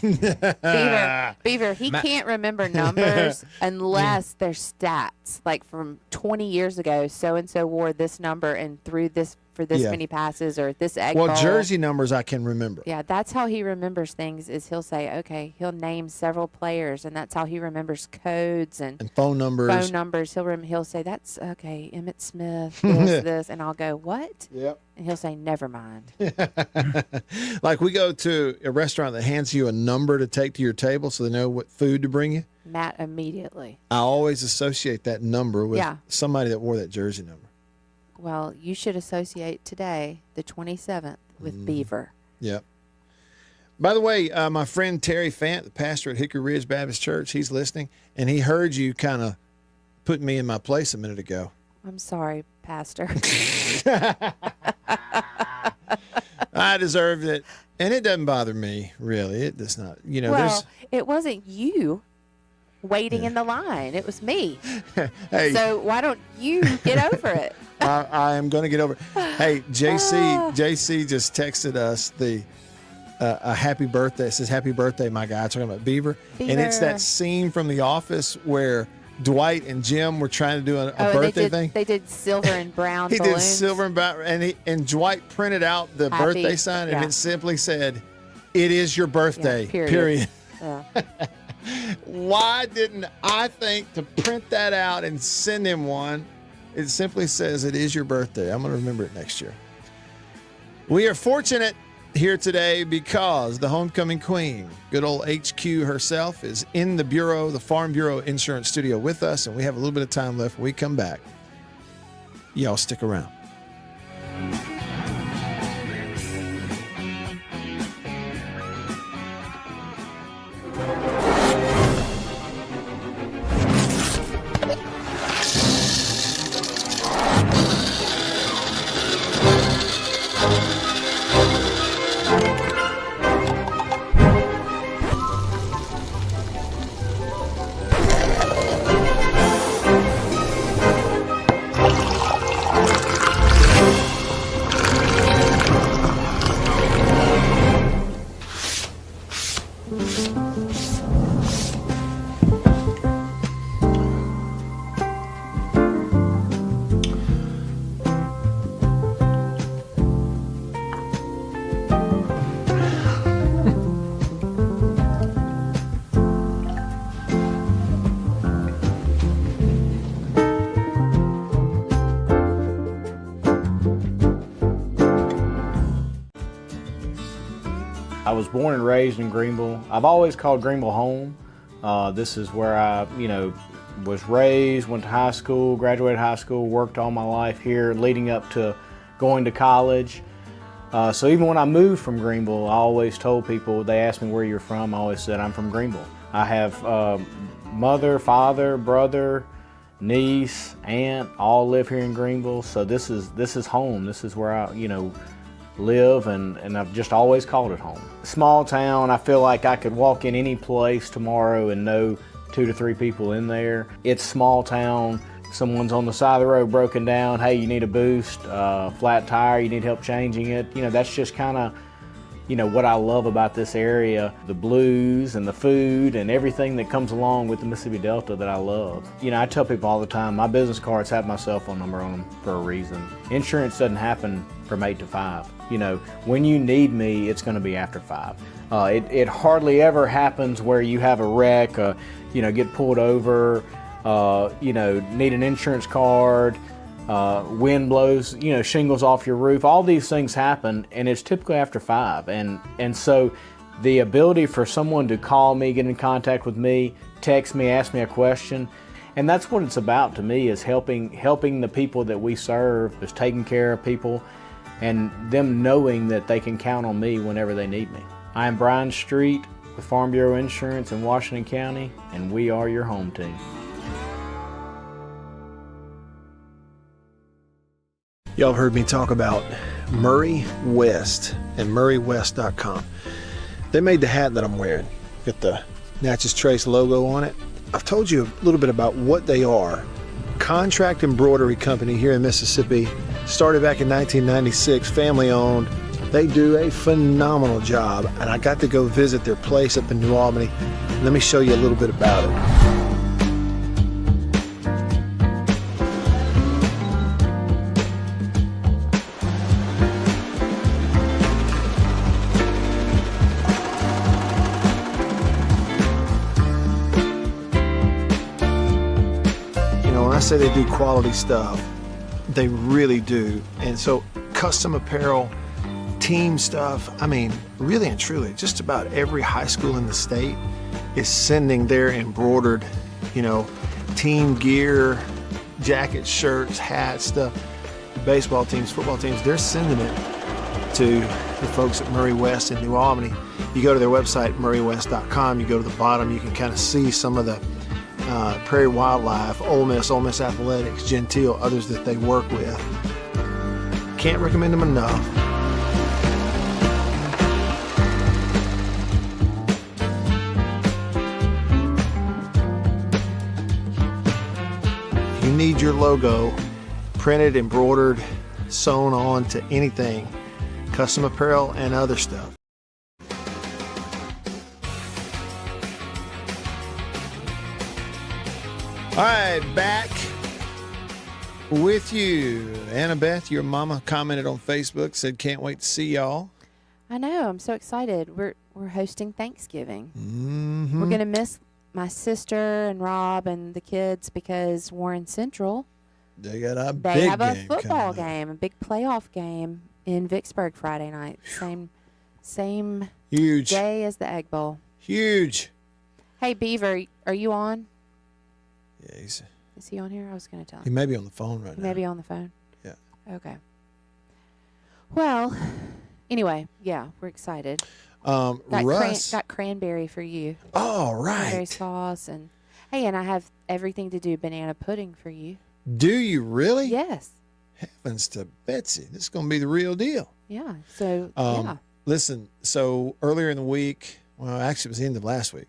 Beaver, he can't remember numbers unless they're stats. Like from 20 years ago, so-and-so wore this number and threw this for this many passes or this egg bowl. Jersey numbers I can remember. Yeah, that's how he remembers things is he'll say, okay, he'll name several players, and that's how he remembers codes and phone numbers. He'll say, that's, okay, Emmett Smith, this, and I'll go, what? Yep. And he'll say, never mind. Like we go to a restaurant that hands you a number to take to your table so they know what food to bring you. Matt immediately. I always associate that number with somebody that wore that jersey number. Well, you should associate today, the 27th, with Beaver. Yep. By the way, my friend Terry Fant, the pastor at Hickory Ridge Baptist Church, he's listening, and he heard you kind of put me in my place a minute ago. I'm sorry, Pastor. I deserved it, and it doesn't bother me, really. It does not. Well, it wasn't you waiting in the line. It was me. Hey. So why don't you get over it? I am going to get over it. Hey, JC just texted us a happy birthday. It says, happy birthday, my guy. Talking about Beaver. And it's that scene from The Office where Dwight and Jim were trying to do a birthday thing. They did silver and brown He balloons. did silver and brown. And Dwight printed out the birthday sign, and it simply said, it is your birthday, period. Yeah. Why didn't I think to print that out and send him one? It simply says it is your birthday. I'm going to remember it next year. We are fortunate here today because the homecoming queen, good old HQ herself, is in the Farm Bureau Insurance Studio with us, and we have a little bit of time left when we come back. Y'all stick around. I was born and raised in Greenville. I've always called Greenville home. This is where I, was raised, went to high school, graduated high school, worked all my life here, leading up to going to college. So even when I moved from Greenville, I always told people, they asked me where you're from, I always said I'm from Greenville. I have mother, father, brother, niece, aunt, all live here in Greenville. So this is home. This is where I, live, and I've just always called it home. Small town, I feel like I could walk in any place tomorrow and know 2 to 3 people in there. It's small town. Someone's on the side of the road broken down. Hey, you need a boost, flat tire, you need help changing it. That's just kind of what I love about this area, the blues and the food and everything that comes along with the Mississippi Delta that I love. I tell people all the time, my business cards have my cell phone number on them for a reason. Insurance doesn't happen from 8 to 5. When you need me, it's going to be after 5. It hardly ever happens where you have a wreck, get pulled over, need an insurance card, wind blows, shingles off your roof. All these things happen, and it's typically after 5. And so the ability for someone to call me, get in contact with me, text me, ask me a question, and that's what it's about to me, is helping the people that we serve, is taking care of people, and them knowing that they can count on me whenever they need me. I am Brian Street with Farm Bureau Insurance in Washington County, and we are your home team. Y'all have heard me talk about Murray West and MurrayWest.com. They made the hat that I'm wearing. Got the Natchez Trace logo on it. I've told you a little bit about what they are. Contract embroidery company here in Mississippi. Started back in 1996, family owned. They do a phenomenal job, and I got to go visit their place up in New Albany. Let me show you a little bit about it. When I say they do quality stuff, they really do. And so custom apparel, team stuff, really and truly, just about every high school in the state is sending their embroidered, team gear, jackets, shirts, hats, stuff. Baseball teams, football teams, they're sending it to the folks at Murray West in New Albany. You go to their website, MurrayWest.com, you go to the bottom, you can kind of see some of the Prairie Wildlife, Ole Miss Athletics, Gentile, others that they work with. Can't recommend them enough. If you need your logo printed, embroidered, sewn on to anything, custom apparel and other stuff, all right, back with you. Annabeth, your mama commented on Facebook, said can't wait to see y'all. I know, I'm so excited. We're hosting Thanksgiving. Mm-hmm. We're gonna miss my sister and Rob and the kids because Warren Central. They got a They big have a game football coming up. game, a big playoff game in Vicksburg Friday night. Same Huge day as the Egg Bowl. Huge. Hey Beaver, are you on? Yeah, Is he on here? I was going to tell him. he may be on the phone right He now. may be on the phone. Yeah. Okay. Well, anyway, yeah, we're excited. Russ. Got cranberry for you. Oh, Cranberry right. sauce and and I have everything to do banana pudding for you. Do you really? Yes. Heavens to Betsy. This is going to be the real deal. Yeah. So yeah. Listen, so earlier in the week, well, actually it was the end of last week,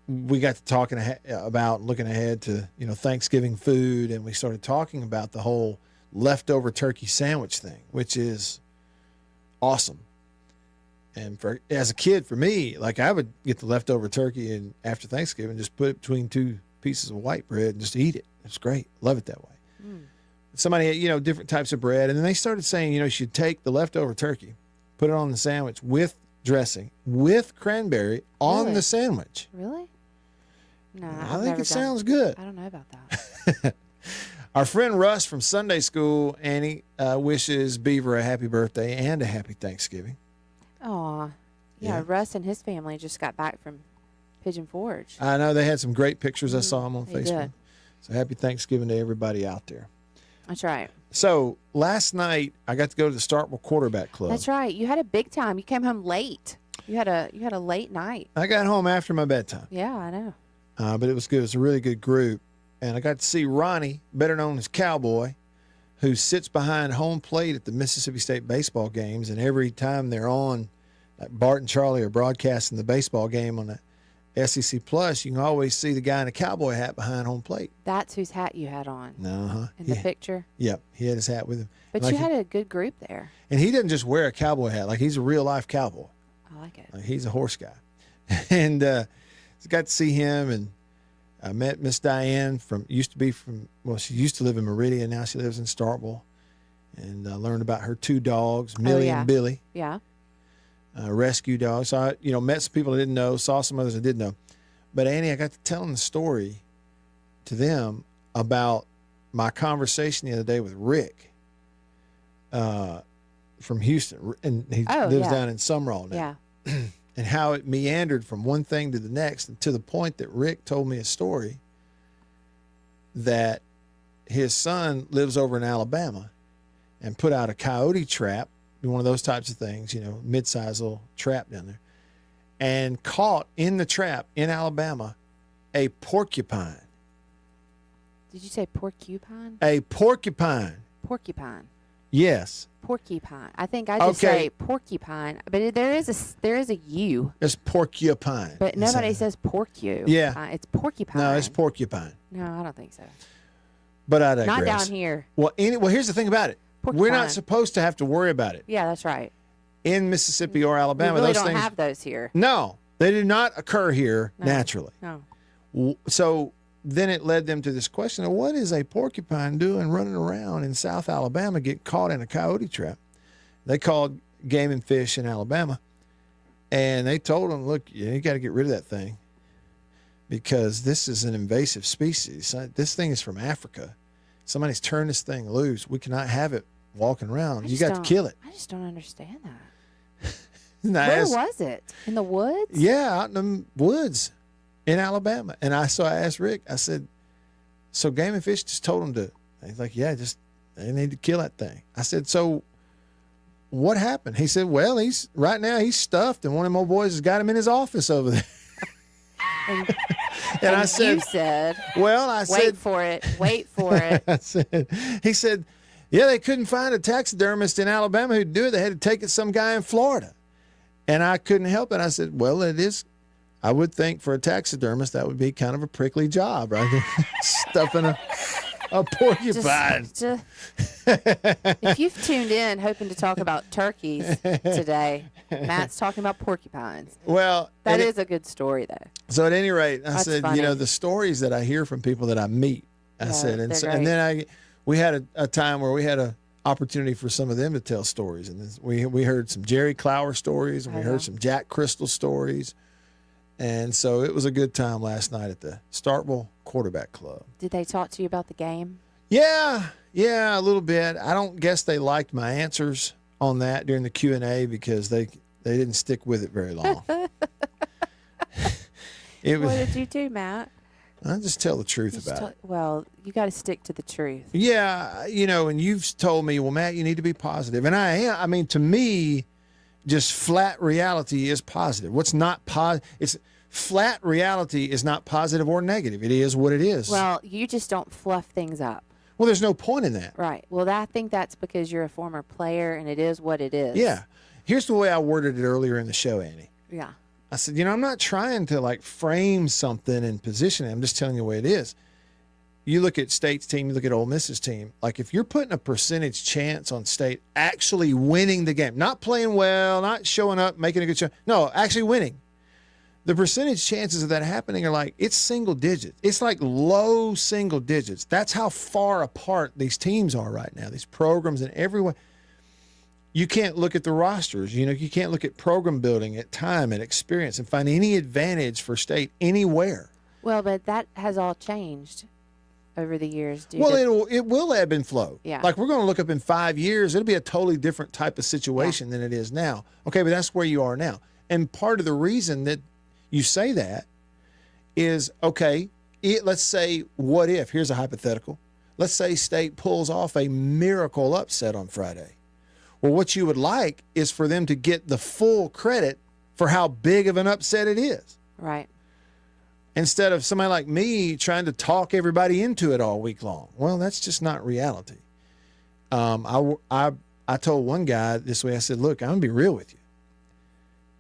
we got to talking about looking ahead to, Thanksgiving food, and we started talking about the whole leftover turkey sandwich thing, which is awesome. And as a kid, for me, I would get the leftover turkey and after Thanksgiving, just put it between two pieces of white bread and just eat it. It's great. Love it that way. Mm. Somebody had, different types of bread, and then they started saying, you should take the leftover turkey, put it on the sandwich with dressing, with cranberry on Really? the sandwich. Really? No, I think it sounds good. I don't know about that. Our friend Russ from Sunday school, Annie, wishes Beaver a happy birthday and a happy Thanksgiving. Aw. Yeah, Russ and his family just got back from Pigeon Forge. I know they had some great pictures. I saw them on They Facebook. did. So happy Thanksgiving to everybody out there. That's right. So last night I got to go to the Starkville Quarterback Club. That's right. You had a big time. You came home late. You had a late night. I got home after my bedtime. Yeah, I know. But it was good. It was a really good group. And I got to see Ronnie, better known as Cowboy, who sits behind home plate at the Mississippi State baseball games. And every time they're on, like Bart and Charlie are broadcasting the baseball game on SEC Plus, you can always see the guy in a cowboy hat behind home plate. That's whose hat you had on in the Yeah. picture. Yep, he had his hat with him. But Like you had a good group there. and he doesn't just wear a cowboy hat. Like, he's a real life cowboy. I like it. Like, he's a horse guy. And got to see him, and I met Miss Diane she used to live in Meridian. Now she lives in Starkville. And I learned about her 2 dogs, Millie and Billy. Yeah. Rescue dogs. So I, met some people I didn't know, saw some others I did know. But Annie, I got to telling the story to them about my conversation the other day with Rick from Houston. And he lives down in Summerall now. Yeah. And how it meandered from one thing to the next, and to the point that Rick told me a story that his son lives over in Alabama and put out a coyote trap, one of those types of things, mid-sized little trap down there, and caught in the trap in Alabama a porcupine. Did you say porcupine? A porcupine. Porcupine. Yes. Porcupine. I think I just say porcupine, but there is a U. It's porcupine. But nobody says porcu. Yeah. It's porcupine. No, it's porcupine. No, I don't think so. But I digress. Not down here. Well, here's the thing about it. Porcupine. We're not supposed to have to worry about it. Yeah, that's right. In Mississippi or Alabama, we really those don't things have those here. No, they do not occur here naturally. No. So then it led them to this question of, what is a porcupine doing running around in South Alabama, get caught in a coyote trap? They called Game and Fish in Alabama, and they told them, look, you got to get rid of that thing because this is an invasive species. This thing is from Africa. Somebody's turned this thing loose. We cannot have it walking around. You got to kill it. I just don't understand that. Where was it? In the woods? Yeah, out in the woods in Alabama. And I asked Rick, I said, so Game and Fish just told him to, he's like, yeah, they need to kill that thing. I said, so what happened? He said, well, right now he's stuffed, and one of my boys has got him in his office over there. And I said, you said, well, wait for it. He said, yeah, they couldn't find a taxidermist in Alabama who'd do it. They had to take it to some guy in Florida. And I couldn't help it. I said, well, it is. I would think for a taxidermist, that would be kind of a prickly job, right? Stuffing a porcupine. If you've tuned in hoping to talk about turkeys today, Matt's talking about porcupines. Well, that is a good story, though. So at any rate, I said, funny. the stories that I hear from people that I meet, I said, and then we had a time where we had a opportunity for some of them to tell stories, and we heard some Jerry Clower stories, and we heard some Jack Crystal stories. And so it was a good time last night at the Starkville Quarterback Club. Did they talk to you about the game? Yeah, a little bit. I don't guess they liked my answers on that during the Q&A because they didn't stick with it very long. What did you do, Matt? I just tell the truth about it. Well, you got to stick to the truth. Yeah, and you've told me, well, Matt, you need to be positive. And I am. I mean, to me, just flat reality is positive. What's not positive? Flat reality is not positive or negative. It is what it is. Well, you just don't fluff things up. Well, there's no point in that. Right. Well, I think that's because you're a former player, and it is what it is. Yeah. Here's the way I worded it earlier in the show, Annie. Yeah. I said, I'm not trying to frame something and position it. I'm just telling you the way it is. You look at State's team, you look at Ole Miss's team. If you're putting a percentage chance on State actually winning the game, not playing well, not showing up, making a good show. No, actually winning. The percentage chances of that happening are it's single digits. It's low single digits. That's how far apart these teams are right now, these programs in every way. You can't look at the rosters. You can't look at program building, at time, at experience, and find any advantage for State anywhere. Well, but that has all changed over the years. Well, it will ebb and flow. Yeah. We're going to look up in 5 years, it'll be a totally different type of situation than it is now. Okay, but that's where you are now. And part of the reason that you say that is, let's say, what if? Here's a hypothetical. Let's say State pulls off a miracle upset on Friday. Well, what you would like is for them to get the full credit for how big of an upset it is. Right. Instead of somebody like me trying to talk everybody into it all week long. Well, that's just not reality. I told one guy this way, I said, look, I'm going to be real with you.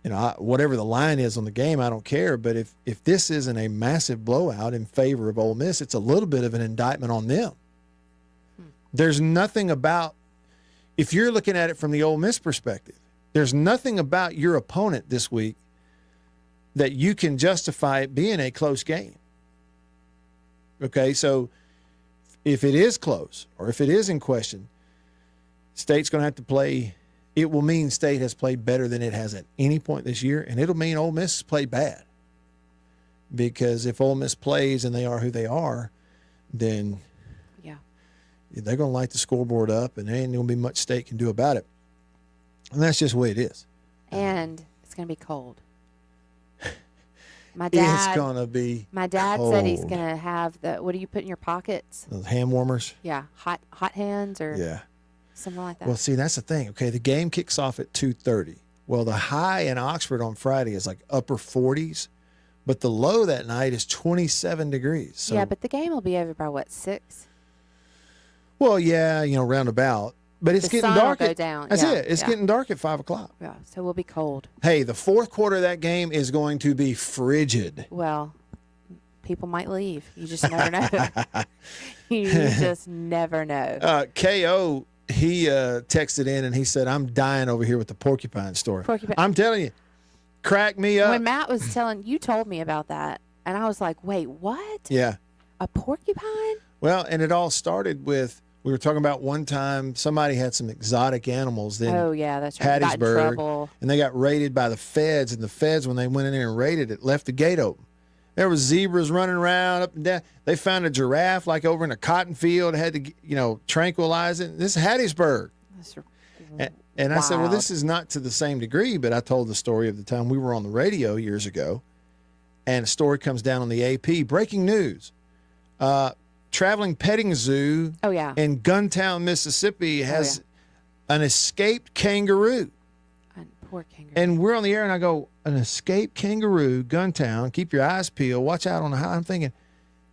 whatever the line is on the game, I don't care. But if this isn't a massive blowout in favor of Ole Miss, it's a little bit of an indictment on them. There's nothing about, if you're looking at it from the Ole Miss perspective, there's nothing about your opponent this week that you can justify it being a close game. Okay, so if it is close or if it is in question, State's going to have to play. It will mean State has played better than it has at any point this year, and it'll mean Ole Miss has played bad. Because if Ole Miss plays and they are who they are, then they're going to light the scoreboard up, and there ain't going to be much State can do about it. And that's just the way it is. And it's going to be cold. My dad, it's going to be My dad cold. said he's going to have what do you put in your pockets? Those hand warmers? Yeah, hot hands or something like that. Well, see, that's the thing. Okay, the game kicks off at 2:30. Well, the high in Oxford on Friday is like upper 40s, but the low that night is 27 degrees. So, yeah, but the game will be over by, 6? Well, yeah, roundabout. But it's The getting sun dark. will go down. That's Yeah, it. It's yeah. getting dark at 5 o'clock. Yeah, so we'll be cold. Hey, the fourth quarter of that game is going to be frigid. Well, people might leave. You just never know. You just never know. KO, he texted in and he said, I'm dying over here with the porcupine story. I'm telling you, crack me up. When Matt was you told me about that, and I was like, wait, what? Yeah. A porcupine? Well, and it all started with, we were talking about one time somebody had some exotic animals. Then Oh, yeah, that's right. Got in Hattiesburg, trouble. and they got raided by the feds. And the feds, when they went in there and raided it, left the gate open. There was zebras running around up and down. They found a giraffe like over in a cotton field, had to, tranquilize it. This is Hattiesburg. And I said, well, this is not to the same degree, but I told the story of the time we were on the radio years ago, and a story comes down on the AP. Breaking news. Traveling petting zoo in Guntown, Mississippi has an escaped kangaroo. Poor kangaroo. And we're on the air, and I go, an escaped kangaroo, Guntown, keep your eyes peeled, watch out on the high. I'm thinking,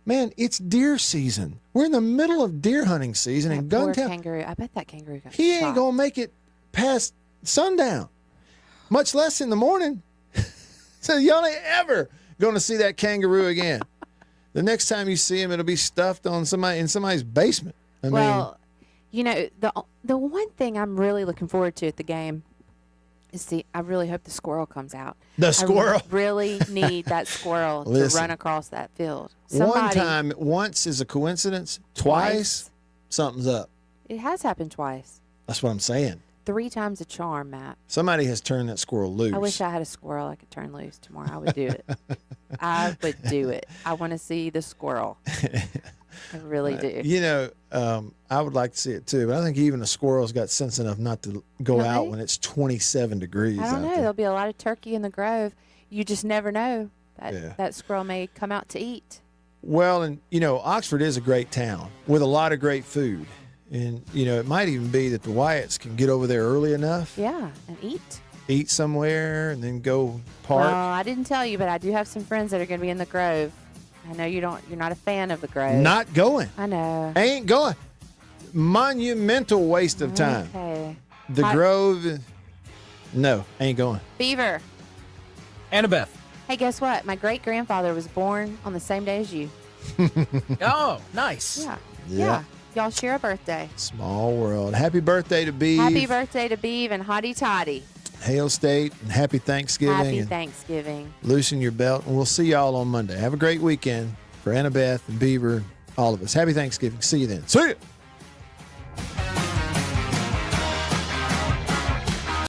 man, it's deer season. We're in the middle of deer hunting season in Poor Guntown. kangaroo. I bet that kangaroo got He shot. ain't going to make it past sundown, much less in the morning. So y'all ain't ever going to see that kangaroo again. The next time you see him, it'll be stuffed on in somebody's basement. I mean, the one thing I'm really looking forward to at the game is I really hope the squirrel comes out. The squirrel? I really need that squirrel to Listen. run across that field. once is a coincidence. Twice, something's up. It has happened twice. That's what I'm saying. 3 times a charm, Matt. Somebody has turned that squirrel loose. I wish I had a squirrel I could turn loose tomorrow. I would do it. I would do it. I want to see the squirrel. I really do. I would like to see it too, but I think even a squirrel's got sense enough not to go out when it's 27 degrees. I don't know. There. There'll be a lot of turkey in the grove. You just never know. That squirrel may come out to eat. Well, and Oxford is a great town with a lot of great food. And, it might even be that the Wyatts can get over there early enough. Yeah, and eat. Eat somewhere and then go park. Well, I didn't tell you, but I do have some friends that are going to be in the Grove. I know you're not a fan of the Grove. Not going. I know. Ain't going. Monumental waste of time. Okay. The Grove, no, ain't going. Beaver. Annabeth. Hey, guess what? My great-grandfather was born on the same day as you. Oh, nice. Yeah. Y'all share a birthday. Small world. Happy birthday to Beav. Happy birthday to Beav and Hottie Toddy. Hail State and happy Thanksgiving. Happy and Thanksgiving. Loosen your belt, and we'll see y'all on Monday. Have a great weekend for Annabeth and Beaver, all of us. Happy Thanksgiving. See you then. See ya.